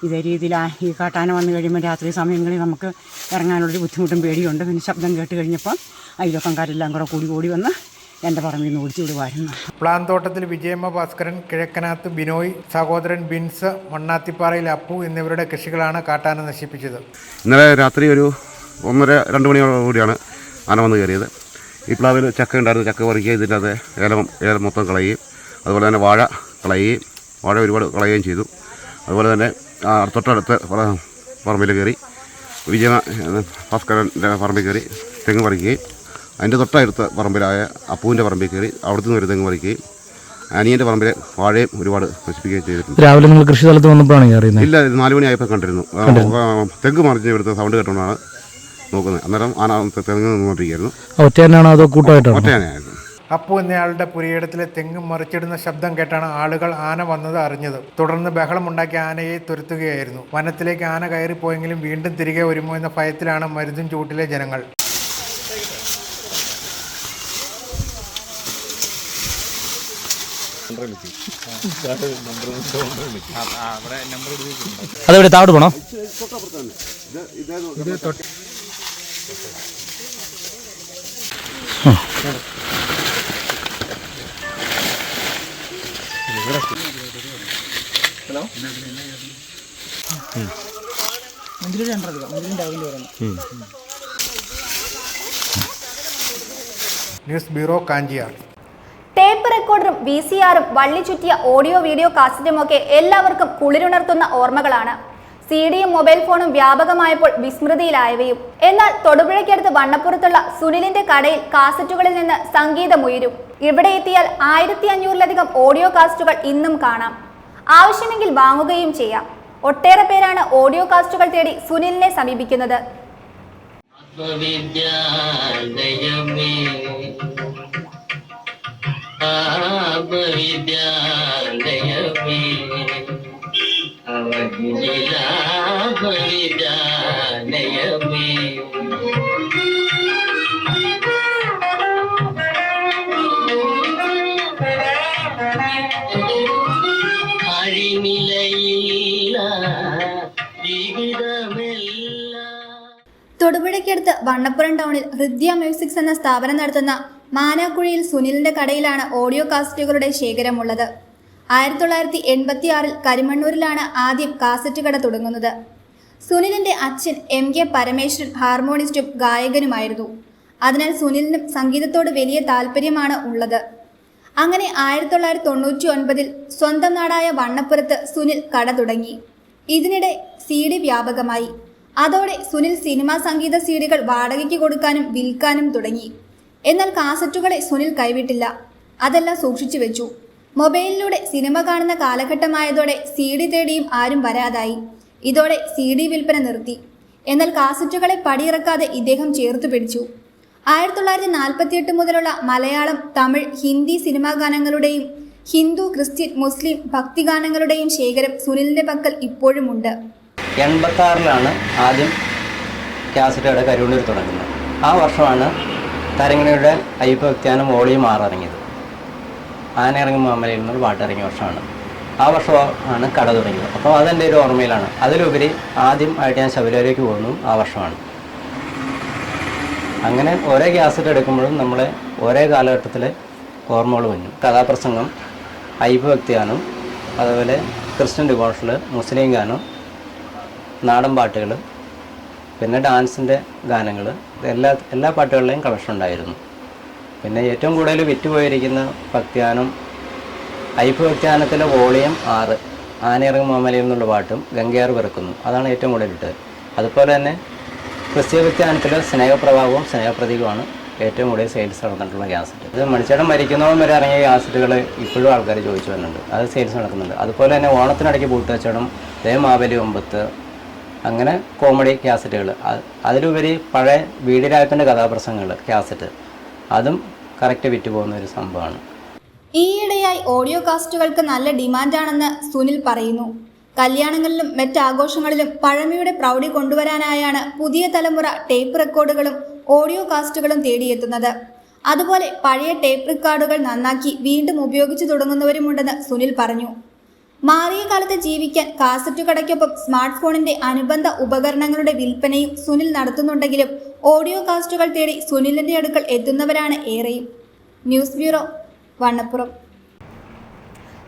ഇതേ രീതിയിൽ ഈ കാട്ടാന വന്നു കഴിയുമ്പോൾ രാത്രി സമയങ്ങളിൽ നമുക്ക് ഇറങ്ങാനുള്ളൊരു ബുദ്ധിമുട്ടും പേടിയുണ്ട്. പിന്നെ ശബ്ദം കേട്ട് കഴിഞ്ഞപ്പോൾ അയൽവക്കംകാരെല്ലാം കൂടി വന്ന് എൻ്റെ പറമ്പിൽ നിന്ന് ഓടിച്ചു വിടുമായിരുന്നു. പ്ലാന്തോട്ടത്തിൽ വിജയമ്മ ഭാസ്കരൻ, കിഴക്കനാത്ത് ബിനോയ്, സഹോദരൻ ബിൻസ്, മണ്ണാത്തിപ്പാറയിൽ അപ്പു എന്നിവരുടെ കൃഷികളാണ് കാട്ടാന നശിപ്പിച്ചത്. ഇന്നലെ രാത്രി ഒരു 1:30-2 മണിയോടുകൂടിയാണ് ആന വന്ന് കയറിയത്. ഈ പ്ലാവിൽ ചക്ക ഉണ്ടായിരുന്നു. ചക്ക പറിക്കുകയും ഇതിൻ്റെ അത് ഏലം മൊത്തം കളയുകയും അതുപോലെ തന്നെ വാഴ കളയുകയും വാഴ ഒരുപാട് കളയുകയും ചെയ്തു. അതുപോലെ തന്നെ തൊട്ടടുത്ത് പറമ്പിൽ കയറി വിജയ ഭാസ്കരൻ്റെ പറമ്പിൽ കയറി തെങ്ങ് പറിക്കുകയും അതിൻ്റെ തൊട്ടടുത്ത പറമ്പിലായ അപ്പൂവിൻ്റെ പറമ്പിൽ കയറി അവിടുന്ന് ഒരു തെങ്ങ് പറിക്കുകയും അനിയൻ്റെ പറമ്പിലെ വാഴയും ഒരുപാട് നശിപ്പിക്കുകയും ചെയ്തിട്ടുണ്ട്. രാവിലെ നിങ്ങൾ കൃഷി സ്ഥലത്ത് വന്നപ്പോഴാണ് അറിയുന്നത്? ഇല്ല, 4 മണിയായപ്പോൾ കണ്ടിരുന്നു. തെങ്ങ് മറിഞ്ഞ് ഇവിടുത്തെ സൗണ്ട് കേട്ടുകൊണ്ടാണ് നോക്കുന്നത്. അന്നേരം ആന തെങ്ങ് നിന്നുകൊണ്ടിരിക്കുകയായിരുന്നു. ഒറ്റയാനാണോ അതോ കൂട്ടമായിട്ടാണോ? ഒറ്റയാനായിരുന്നു. അപ്പു എന്നയാളുടെ പുരയിടത്തിലെ തെങ്ങ് മറിച്ചിടുന്ന ശബ്ദം കേട്ടാണ് ആളുകൾ ആന വന്നത് അറിഞ്ഞത്. തുടർന്ന് ബഹളമുണ്ടാക്കി ആനയെ തുരത്തുകയായിരുന്നു. വനത്തിലേക്ക് ആന കയറിപ്പോയെങ്കിലും വീണ്ടും തിരികെ വരുമോ എന്ന ഭയത്തിലാണ് മരുതും ചൂട്ടിലെ ജനങ്ങൾ. അതെവിടെ താഴോട്ട് പോണോ? News bureau, Kanchiyar. ടേപ്പ് റെക്കോർഡറും VCRും വള്ളി ചുറ്റിയ ഓഡിയോ വീഡിയോ കാസറ്റുമൊക്കെ എല്ലാവർക്കും കുളിരുണർത്തുന്ന ഓർമ്മകളാണ്. CD-യും മൊബൈൽ ഫോണും വ്യാപകമായപ്പോൾ വിസ്മൃതിയിലായവയും. എന്നാൽ തൊടുപുഴയ്ക്കടുത്ത് വണ്ണപ്പുറത്തുള്ള സുനിലിന്റെ കടയിൽ കാസറ്റുകളിൽ നിന്ന് സംഗീതമുയരും. ഇവിടെ എത്തിയാൽ 1500-ലധികം ഓഡിയോ കാസറ്റുകൾ ഇന്നും കാണാം. ആവശ്യമെങ്കിൽ വാങ്ങുകയും ചെയ്യാം. ഒട്ടേറെ പേരാണ് ഓഡിയോ കാസറ്റുകൾ തേടി സുനിലിനെ സമീപിക്കുന്നത്. തൊടുപുഴയ്ക്കടുത്ത് വണ്ണപ്പുറം ടൗണിൽ ഹൃദ്യ മ്യൂസിക്സ് എന്ന സ്ഥാപനം നടത്തുന്ന മാനാക്കുഴിയിൽ സുനിലിന്റെ കടയിലാണ് ഓഡിയോ കാസറ്റുകളുടെ ശേഖരമുള്ളത്. 1986-ൽ കരിമണ്ണൂരിലാണ് ആദ്യം കാസറ്റ് കട തുടങ്ങുന്നത്. സുനിലിന്റെ അച്ഛൻ MK പരമേശ്വരൻ ഹാർമോണിസ്റ്റും ഗായകനുമായിരുന്നു. അതിനാൽ സുനിലിനും സംഗീതത്തോട് വലിയ താല്പര്യമാണ് ഉള്ളത്. അങ്ങനെ 1999-ൽ സ്വന്തം നാടായ വണ്ണപ്പുറത്ത് സുനിൽ കട തുടങ്ങി. ഇതിനിടെ CD വ്യാപകമായി. അതോടെ സുനിൽ സിനിമാ സംഗീത CD-കൾ വാടകയ്ക്ക് കൊടുക്കാനും വിൽക്കാനും തുടങ്ങി. എന്നാൽ കാസറ്റുകളെ സുനിൽ കൈവിട്ടില്ല. അതെല്ലാം സൂക്ഷിച്ചു വെച്ചു. മൊബൈലിലൂടെ സിനിമ കാണുന്ന കാലഘട്ടമായതോടെ CD തേടിയും ആരും വരാതായി. ഇതോടെ CD വിൽപ്പന നിർത്തി. എന്നാൽ കാസറ്റുകളെ പടിയിറക്കാതെ ഇദ്ദേഹം ചേർത്തു പിടിച്ചു. 1948 മുതലുള്ള മലയാളം, തമിഴ്, ഹിന്ദി സിനിമാ ഗാനങ്ങളുടെയും ഹിന്ദു, ക്രിസ്ത്യൻ, മുസ്ലിം ഭക്തിഗാനങ്ങളുടെയും ശേഖരം സുനിലിന്റെ പക്കൽ ഇപ്പോഴുമുണ്ട്. 86-ലാണ് ആദ്യം കാസറ്റ് കട കരുവണ്ണൂർ തുടങ്ങുന്നത്. ആ വർഷമാണ് തരങ്ങണിയുടെ അയ്യപ്പ വ്യക്തിയാനം വോളിയം 6 ഇറങ്ങിയത്. ആനയിറങ്ങി മാമലയിൽ നിന്നൊരു പാട്ടിറങ്ങിയ വർഷമാണ്. ആ വർഷമാണ് കട തുടങ്ങിയത്. അപ്പോൾ അതെൻ്റെ ഒരു ഓർമ്മയിലാണ്. അതിലുപരി ആദ്യമായിട്ട് ഞാൻ ശബരിമലയിലേക്ക് പോകുന്നതും ആ വർഷമാണ്. അങ്ങനെ ഓരോ ഗ്യാസറ്റ് എടുക്കുമ്പോഴും നമ്മളെ ഓരോ കാലഘട്ടത്തിലെ ഓർമ്മകൾ വന്നു. കഥാപ്രസംഗം, അയ്യപ്പ ഭക്തിഗാനം, അതുപോലെ ക്രിസ്ത്യൻ ഡിവോഷണൽ, മുസ്ലിം ഗാനം, നാടൻ പാട്ടുകൾ, പിന്നെ ഡാൻസിൻ്റെ ഗാനങ്ങൾ, എല്ലാ പാട്ടുകളിലെയും കളക്ഷൻ ഉണ്ടായിരുന്നു. പിന്നെ ഏറ്റവും കൂടുതൽ വിറ്റുപോയിരിക്കുന്ന ഭക്തിഗാനം അയ്യപ്പ ഭക്തിഗാനത്തിലെ വോളിയം 6 ആനയിറങ്ങും മാമലയിൽ നിന്നുള്ള പാട്ടും ഗംഗയാർ പിറക്കുന്നു, അതാണ് ഏറ്റവും കൂടുതൽ ഇട്ടത്. അതുപോലെ തന്നെ ക്രിസ്ത്യ ഭക്തിഗാനത്തിലെ സ്നേഹപ്രഭാവവും സ്നേഹപ്രതീകവുമാണ് ഏറ്റവും കൂടുതൽ സെയിൽസ് നടന്നിട്ടുള്ള ഗ്യാസറ്റ്. ഇത് മണിച്ചേട്ടൻ മരിക്കുന്നതും വരെ ഇറങ്ങിയ ഗ്യാസറ്റുകൾ ഇപ്പോഴും ആൾക്കാർ ചോദിച്ചു വരുന്നുണ്ട്. അത് സെയിൽസ് നടക്കുന്നുണ്ട്. അതുപോലെ തന്നെ ഓണത്തിനിടയ്ക്ക് പൂട്ടുവച്ചടം, മാവേലി 9, അങ്ങനെ കോമഡി ഗ്യാസറ്റുകൾ, അതിലുപരി പഴയ വീടിരായപ്പൻ്റെ കഥാപ്രസംഗങ്ങൾ ഗ്യാസറ്റ്, അതും കറക്റ്റ് വിറ്റ് പോകുന്ന ഒരു സംഭവമാണ്. ഈയിടെയായി ഓഡിയോ കാസ്റ്റുകൾക്ക് നല്ല ഡിമാൻഡാണെന്ന് സുനിൽ പറയുന്നു. കല്യാണങ്ങളിലും മറ്റാഘോഷങ്ങളിലും പഴമയുടെ പ്രൗഢി കൊണ്ടുവരാനായാണ് പുതിയ തലമുറ ടേപ്പ് റെക്കോർഡുകളും ഓഡിയോ കാസ്റ്റുകളും തേടിയെത്തുന്നത്. അതുപോലെ പഴയ ടേപ്പ് റെക്കോർഡുകൾ നന്നാക്കി വീണ്ടും ഉപയോഗിച്ചു തുടങ്ങുന്നവരുമുണ്ടെന്ന് സുനിൽ പറഞ്ഞു. മാറിയ കാലത്ത് ജീവിക്കാൻ കാസറ്റ് കടയ്ക്കൊപ്പം സ്മാർട്ട് ഫോണിന്റെ അനുബന്ധ ഉപകരണങ്ങളുടെ വിൽപ്പനയും സുനിൽ നടത്തുന്നുണ്ടെങ്കിലും ഓഡിയോ കാസ്റ്റുകൾ തേടി സുനിലിന്റെ അടുക്കൽ എത്തുന്നവരാണ് ഏറെയും. News bureau, Vannappuram.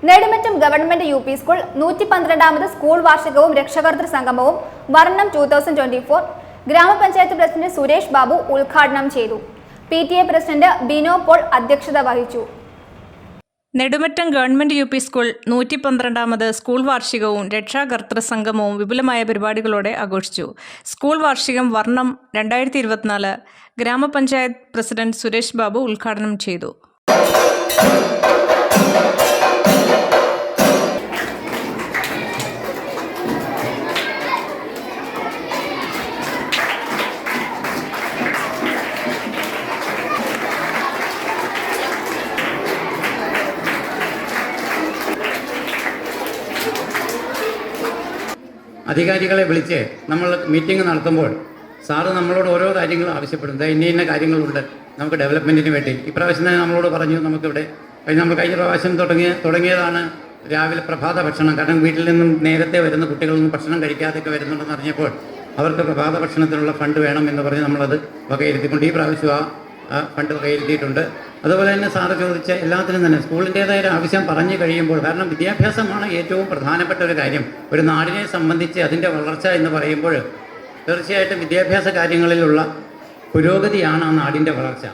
Nedumattom government UP school 112ാമത് സ്കൂൾ വാർഷികവും രക്ഷകർതൃ സംഗമവും വർണ്ണം 2024 ഗ്രാമപഞ്ചായത്ത് പ്രസിഡന്റ് സുരേഷ് ബാബു ഉദ്ഘാടനം ചെയ്തു. PTA പ്രസിഡന്റ് ബിനോ പോൾ അധ്യക്ഷത വഹിച്ചു. നെടുമറ്റം ഗവൺമെന്റ് UP സ്കൂൾ 112ാമത് സ്കൂൾ വാർഷികവും രക്ഷാകർതൃ സംഗമവും വിപുലമായ പരിപാടികളോടെ ആഘോഷിച്ചു. സ്കൂൾ വാർഷികം വർണ്ണം 2024 ഗ്രാമപഞ്ചായത്ത് പ്രസിഡന്റ് സുരേഷ് ബാബു ഉദ്ഘാടനം ചെയ്തു. അധികാരികളെ വിളിച്ച് നമ്മൾ മീറ്റിംഗ് നടത്തുമ്പോൾ സാറ് നമ്മളോട് ഓരോ കാര്യങ്ങളും ആവശ്യപ്പെടുന്നത് ഇന്ന കാര്യങ്ങളുണ്ട് നമുക്ക് ഡെവലപ്മെൻറ്റിന് വേണ്ടി. ഇപ്രാവശ്യം തന്നെ നമ്മളോട് പറഞ്ഞു നമുക്കിവിടെ നമ്മൾ കഴിഞ്ഞ പ്രാവശ്യം തുടങ്ങിയതാണ് രാവിലെ പ്രഭാത ഭക്ഷണം. കാരണം വീട്ടിൽ നിന്നും നേരത്തെ വരുന്ന കുട്ടികളൊന്നും ഭക്ഷണം കഴിക്കാതെയൊക്കെ വരുന്നുണ്ടെന്ന് അറിഞ്ഞപ്പോൾ അവർക്ക് പ്രഭാത ഭക്ഷണത്തിനുള്ള ഫണ്ട് വേണം എന്ന് പറഞ്ഞ് നമ്മളത് വകയിരുത്തിക്കൊണ്ട് ഈ പ്രാവശ്യം ആ ഫണ്ട് വകയിരുത്തിയിട്ടുണ്ട്. അതുപോലെ തന്നെ സാറ് ചോദിച്ച എല്ലാത്തിനും തന്നെ സ്കൂളിൻ്റേതായ ആവശ്യം പറഞ്ഞു കഴിയുമ്പോൾ, കാരണം വിദ്യാഭ്യാസമാണ് ഏറ്റവും പ്രധാനപ്പെട്ട ഒരു കാര്യം. ഒരു നാടിനെ സംബന്ധിച്ച് അതിൻ്റെ വളർച്ച എന്ന് പറയുമ്പോൾ തീർച്ചയായിട്ടും വിദ്യാഭ്യാസ കാര്യങ്ങളിലുള്ള പുരോഗതിയാണ് ആ നാടിൻ്റെ വളർച്ച.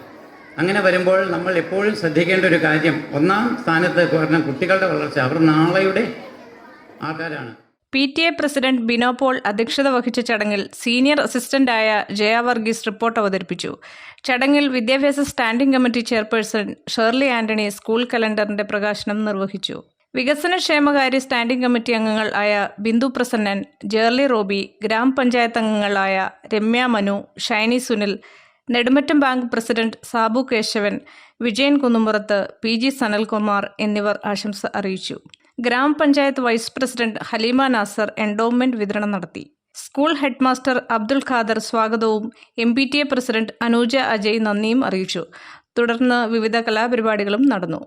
അങ്ങനെ വരുമ്പോൾ നമ്മൾ എപ്പോഴും ശ്രദ്ധിക്കേണ്ട ഒരു കാര്യം, ഒന്നാം സ്ഥാനത്ത് പറഞ്ഞ കുട്ടികളുടെ വളർച്ച. അവർ നാളെയുടെ ആൾക്കാരാണ്. PTA പ്രസിഡന്റ് ബിനോ പോൾ അധ്യക്ഷത വഹിച്ച ചടങ്ങിൽ സീനിയർ അസിസ്റ്റന്റായ ജയ വർഗീസ് റിപ്പോർട്ട് അവതരിപ്പിച്ചു. ചടങ്ങിൽ വിദ്യാഭ്യാസ standing committee chairperson Shirley Antony school കലണ്ടറിന്റെ പ്രകാശനം നിർവഹിച്ചു. വികസനക്ഷേമകാര്യ സ്റ്റാൻഡിംഗ് കമ്മിറ്റി അംഗങ്ങൾ ആയ ബിന്ദു പ്രസന്നൻ, ജേർലി റോബി, ഗ്രാമപഞ്ചായത്ത് അംഗങ്ങളായ Ramya Manu, Shiny Sunil, Nedumattom bank president Sabu Kesavan, Vijayan Kunnumurath, PG Sanalkumar എന്നിവർ ആശംസ അറിയിച്ചു. ഗ്രാമപഞ്ചായത്ത് vice president Haleema Nasar endowment വിതരണം നടത്തി. School head master Abdul Khader സ്വാഗതവും MPTA പ്രസിഡന്റ് അനൂജ അജയ് നന്ദിയും അറിയിച്ചു. തുടർന്ന് വിവിധ കലാപരിപാടികളും നടന്നു.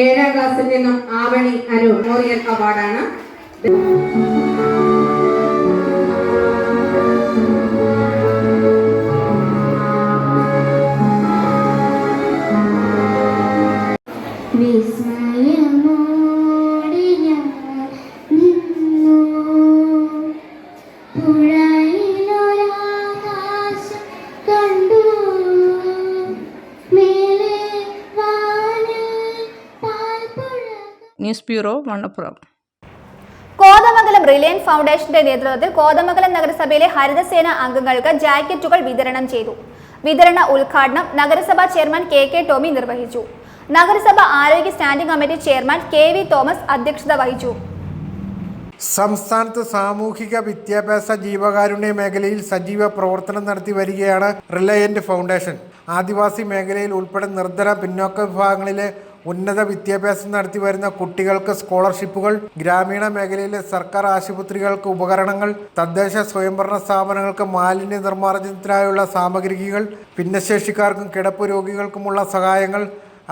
ഏഴാം ക്ലാസ്സിൽ നിന്നും ആവണി അനു മെമ്മോറിയൽ അവാർഡാണ്. News bureau, Vannappuram. Kothamangalam Reliance ഫൗണ്ടേഷന്റെ നേതൃത്വത്തിൽ കോതമംഗലം നഗരസഭയിലെ ഹരിതസേന അംഗങ്ങൾക്ക് ജാക്കറ്റുകൾ വിതരണം ചെയ്തു. വിതരണ ഉദ്ഘാടനം നഗരസഭാ ചെയർമാൻ KK ടോമി നിർവഹിച്ചു. നഗരസഭ ആരോഗ്യ standing committee chairman KV Thomas അധ്യക്ഷത വഹിച്ചു. സംസ്ഥാനത്ത് സാമൂഹിക വിദ്യാഭ്യാസ ജീവകാരുണ്യ മേഖലയിൽ സജീവ പ്രവർത്തനം നടത്തി വരികയാണ് റിലയൻറ്റ് ഫൗണ്ടേഷൻ. ആദിവാസി മേഖലയിൽ ഉൾപ്പെടെ നിർധന പിന്നോക്ക വിഭാഗങ്ങളിലെ ഉന്നത വിദ്യാഭ്യാസം നടത്തി വരുന്ന കുട്ടികൾക്ക് സ്കോളർഷിപ്പുകൾ, ഗ്രാമീണ മേഖലയിലെ സർക്കാർ ആശുപത്രികൾക്ക് ഉപകരണങ്ങൾ, തദ്ദേശ സ്വയംഭരണ സ്ഥാപനങ്ങൾക്ക് മാലിന്യ നിർമ്മാർജ്ജനത്തിനായുള്ള സാമഗ്രികൾ, ഭിന്നശേഷിക്കാർക്കും കിടപ്പ് രോഗികൾക്കുമുള്ള സഹായങ്ങൾ,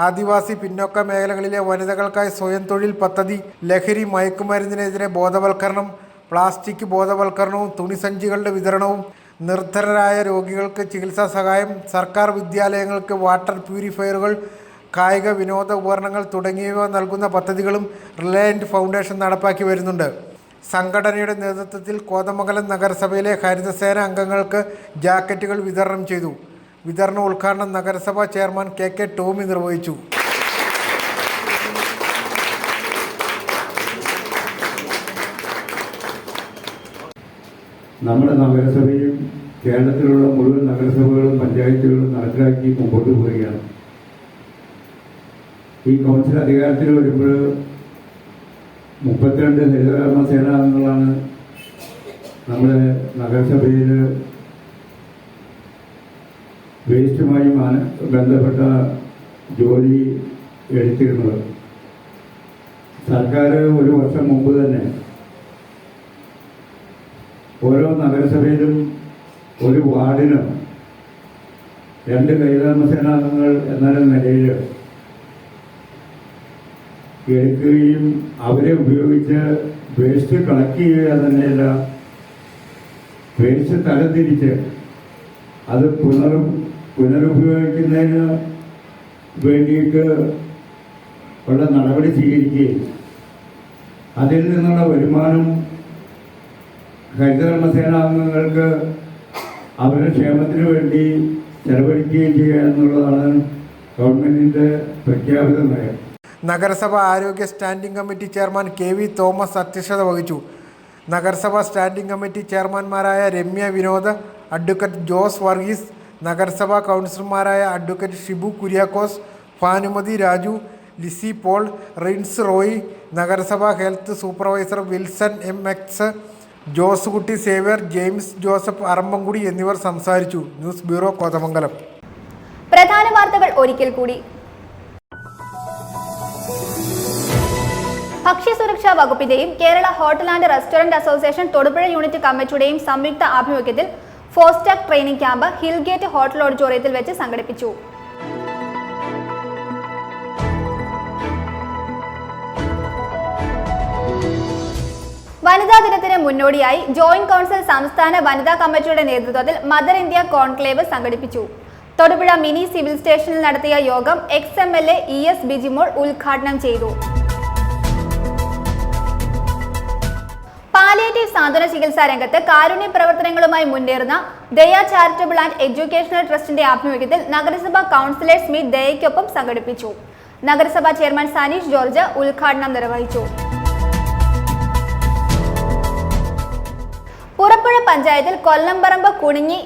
ആദിവാസി പിന്നോക്ക മേഖലകളിലെ വനിതകൾക്കായി സ്വയം തൊഴിൽ പദ്ധതി, ലഹരി മയക്കുമരുന്നിനെതിരെ ബോധവൽക്കരണം, പ്ലാസ്റ്റിക് ബോധവൽക്കരണവും തുണിസഞ്ചികളുടെ വിതരണവും, നിർധനരായ രോഗികൾക്ക് ചികിത്സാ സഹായം, സർക്കാർ വിദ്യാലയങ്ങൾക്ക് വാട്ടർ പ്യൂരിഫയറുകൾ, കായിക വിനോദ ഉപകരണങ്ങൾ തുടങ്ങിയവ നൽകുന്ന പദ്ധതികളും റിലയൻറ്റ് ഫൗണ്ടേഷൻ നടപ്പാക്കി വരുന്നുണ്ട്. സംഘടനയുടെ നേതൃത്വത്തിൽ കോതമംഗലം നഗരസഭയിലെ ഹരിതസേന അംഗങ്ങൾക്ക് ജാക്കറ്റുകൾ വിതരണം ചെയ്തു. വിതരണ ഉദ്ഘാടനം നഗരസഭാ ചെയർമാൻ KK ടോമി നിർവഹിച്ചു. നമ്മുടെ നഗരസഭയും കേരളത്തിലുള്ള മുഴുവൻ നഗരസഭകളും പഞ്ചായത്തുകളും നടപ്പിലാക്കി മുമ്പോട്ട് പോവുകയാണ്. ഈ കൗൺസിൽ അധികാരത്തിൽ വരുമ്പോൾ 32 ഹരിതകർമ്മ സേനാംഗങ്ങളാണ് നമ്മുടെ നഗരസഭയിൽ വേസ്റ്റുമായി ബന്ധപ്പെട്ട ജോലി എടുത്തിരുന്നത്. സർക്കാർ ഒരു വർഷം മുമ്പ് തന്നെ ഓരോ നഗരസഭയിലും ഒരു വാർഡിനും 2 ഹരിതകർമ്മ സേനാംഗങ്ങൾ എന്ന നിലയിൽ എടുക്കുകയും അവരെ ഉപയോഗിച്ച് വേസ്റ്റ് കളക്ട് ചെയ്യുക തന്നെയല്ല, വേസ്റ്റ് തരംതിരിച്ച് അത് പുനരുപയോഗിക്കുന്നതിന് വേണ്ടിയിട്ട് ഉള്ള നടപടി സ്വീകരിക്കുകയും അതിൽ നിന്നുള്ള വരുമാനം ഹരിതകർമ്മ സേനാംഗങ്ങൾക്ക് അവരുടെ ക്ഷേമത്തിന് വേണ്ടി ചെലവഴിക്കുകയും ചെയ്യുക എന്നുള്ളതാണ് ഗവൺമെൻറ്റിൻ്റെ പ്രഖ്യാപിത നയം. നഗരസഭ ആരോഗ്യ standing committee chairman KV Thomas അധ്യക്ഷത വഹിച്ചു. നഗരസഭ സ്റ്റാൻഡിംഗ് കമ്മിറ്റി ചെയർമാൻമാരായ രമ്യ വിനോദ്, അഡ്വക്കേറ്റ് ജോസ് വർഗീസ്, നഗരസഭാ കൗൺസിലർമാരായ അഡ്വക്കേറ്റ് ഷിബു കുര്യാക്കോസ്, ഭാനുമതി രാജു, ലിസി പോൾ, റിൻസ് റോയി, നഗരസഭാ health supervisor Wilson MX, Josekutty Xavier, James Joseph Arambankudy എന്നിവർ സംസാരിച്ചു. News bureau, Kothamangalam. പ്രധാന വാർത്തകൾ ഒരിക്കൽ കൂടി. ഭക്ഷ്യസുരക്ഷാ വകുപ്പിന്റെയും Kerala hotel and restaurant association Thodupuzha unit കമ്മിറ്റിയുടെയും സംയുക്ത ആഭിമുഖ്യത്തിൽ ഫോസ്റ്റാക് ട്രെയിനിംഗ് ക്യാമ്പ് ഹിൽഗേറ്റ് ഹോട്ടൽ ഓഡിറ്റോറിയത്തിൽ വെച്ച് സംഘടിപ്പിച്ചു. വനിതാ ദിനത്തിന് മുന്നോടിയായി ജോയിന്റ് കൗൺസിൽ സംസ്ഥാന വനിതാ കമ്മിറ്റിയുടെ നേതൃത്വത്തിൽ മദർ ഇന്ത്യ കോൺക്ലേവ് സംഘടിപ്പിച്ചു. തൊടുപുഴ മിനി സിവിൽ സ്റ്റേഷനിൽ നടത്തിയ യോഗം XMLA ES ബിജിമോൾ ഉദ്ഘാടനം ചെയ്തു. പാലിയേറ്റീവ് സാന്ത്വന ചികിത്സാ രംഗത്ത് കാരുണ്യ പ്രവർത്തനങ്ങളുമായി മുന്നേറുന്ന ദയ ചാരിറ്റബിൾ ആൻഡ് എഡ്യൂക്കേഷണൽ ട്രസ്റ്റിന്റെ ആഭിമുഖ്യത്തിൽ നഗരസഭാ കൗൺസിലേഴ്സ് മീറ്റ് ദയയ്ക്കൊപ്പം സംഘടിപ്പിച്ചു. നഗരസഭാ ചെയർമാൻ സനീഷ് ജോർജ് ഉദ്ഘാടനം നിർവഹിച്ചു. പുറപ്പുഴ പഞ്ചായത്തിൽ കൊല്ലംപറമ്പ് കുണിഞ്ഞി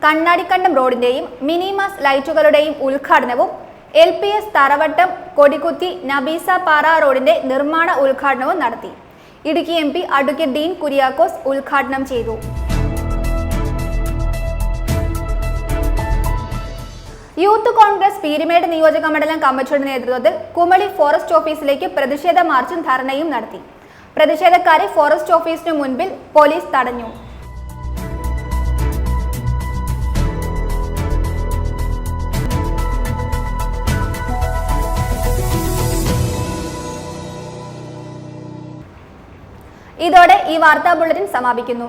കണ്ണാടിക്കണ്ടം റോഡിന്റെയും മിനിമാസ് ലൈറ്റുകളുടെയും ഉദ്ഘാടനവും LPS തറവട്ടം കൊടിക്കുത്തി നബീസ പാറ റോഡിന്റെ നിർമ്മാണ ഉദ്ഘാടനവും നടത്തി. ഇടുക്കി MP അഡ്വക്കേറ്റ് ഡീൻ കുര്യാക്കോസ് ഉദ്ഘാടനം ചെയ്തു. യൂത്ത് കോൺഗ്രസ് പീരുമേട് നിയോജക മണ്ഡലം കമ്മിറ്റിയുടെ നേതൃത്വത്തിൽ കുമളി ഫോറസ്റ്റ് ഓഫീസിലേക്ക് പ്രതിഷേധ മാർച്ചും ധർണയും നടത്തി. പ്രതിഷേധക്കാരെ ഫോറസ്റ്റ് ഓഫീസിനു മുൻപിൽ പോലീസ് തടഞ്ഞു. ഇതോടെ ഈ വാർത്താ ബുള്ളറ്റിൻ സമാപിക്കുന്നു.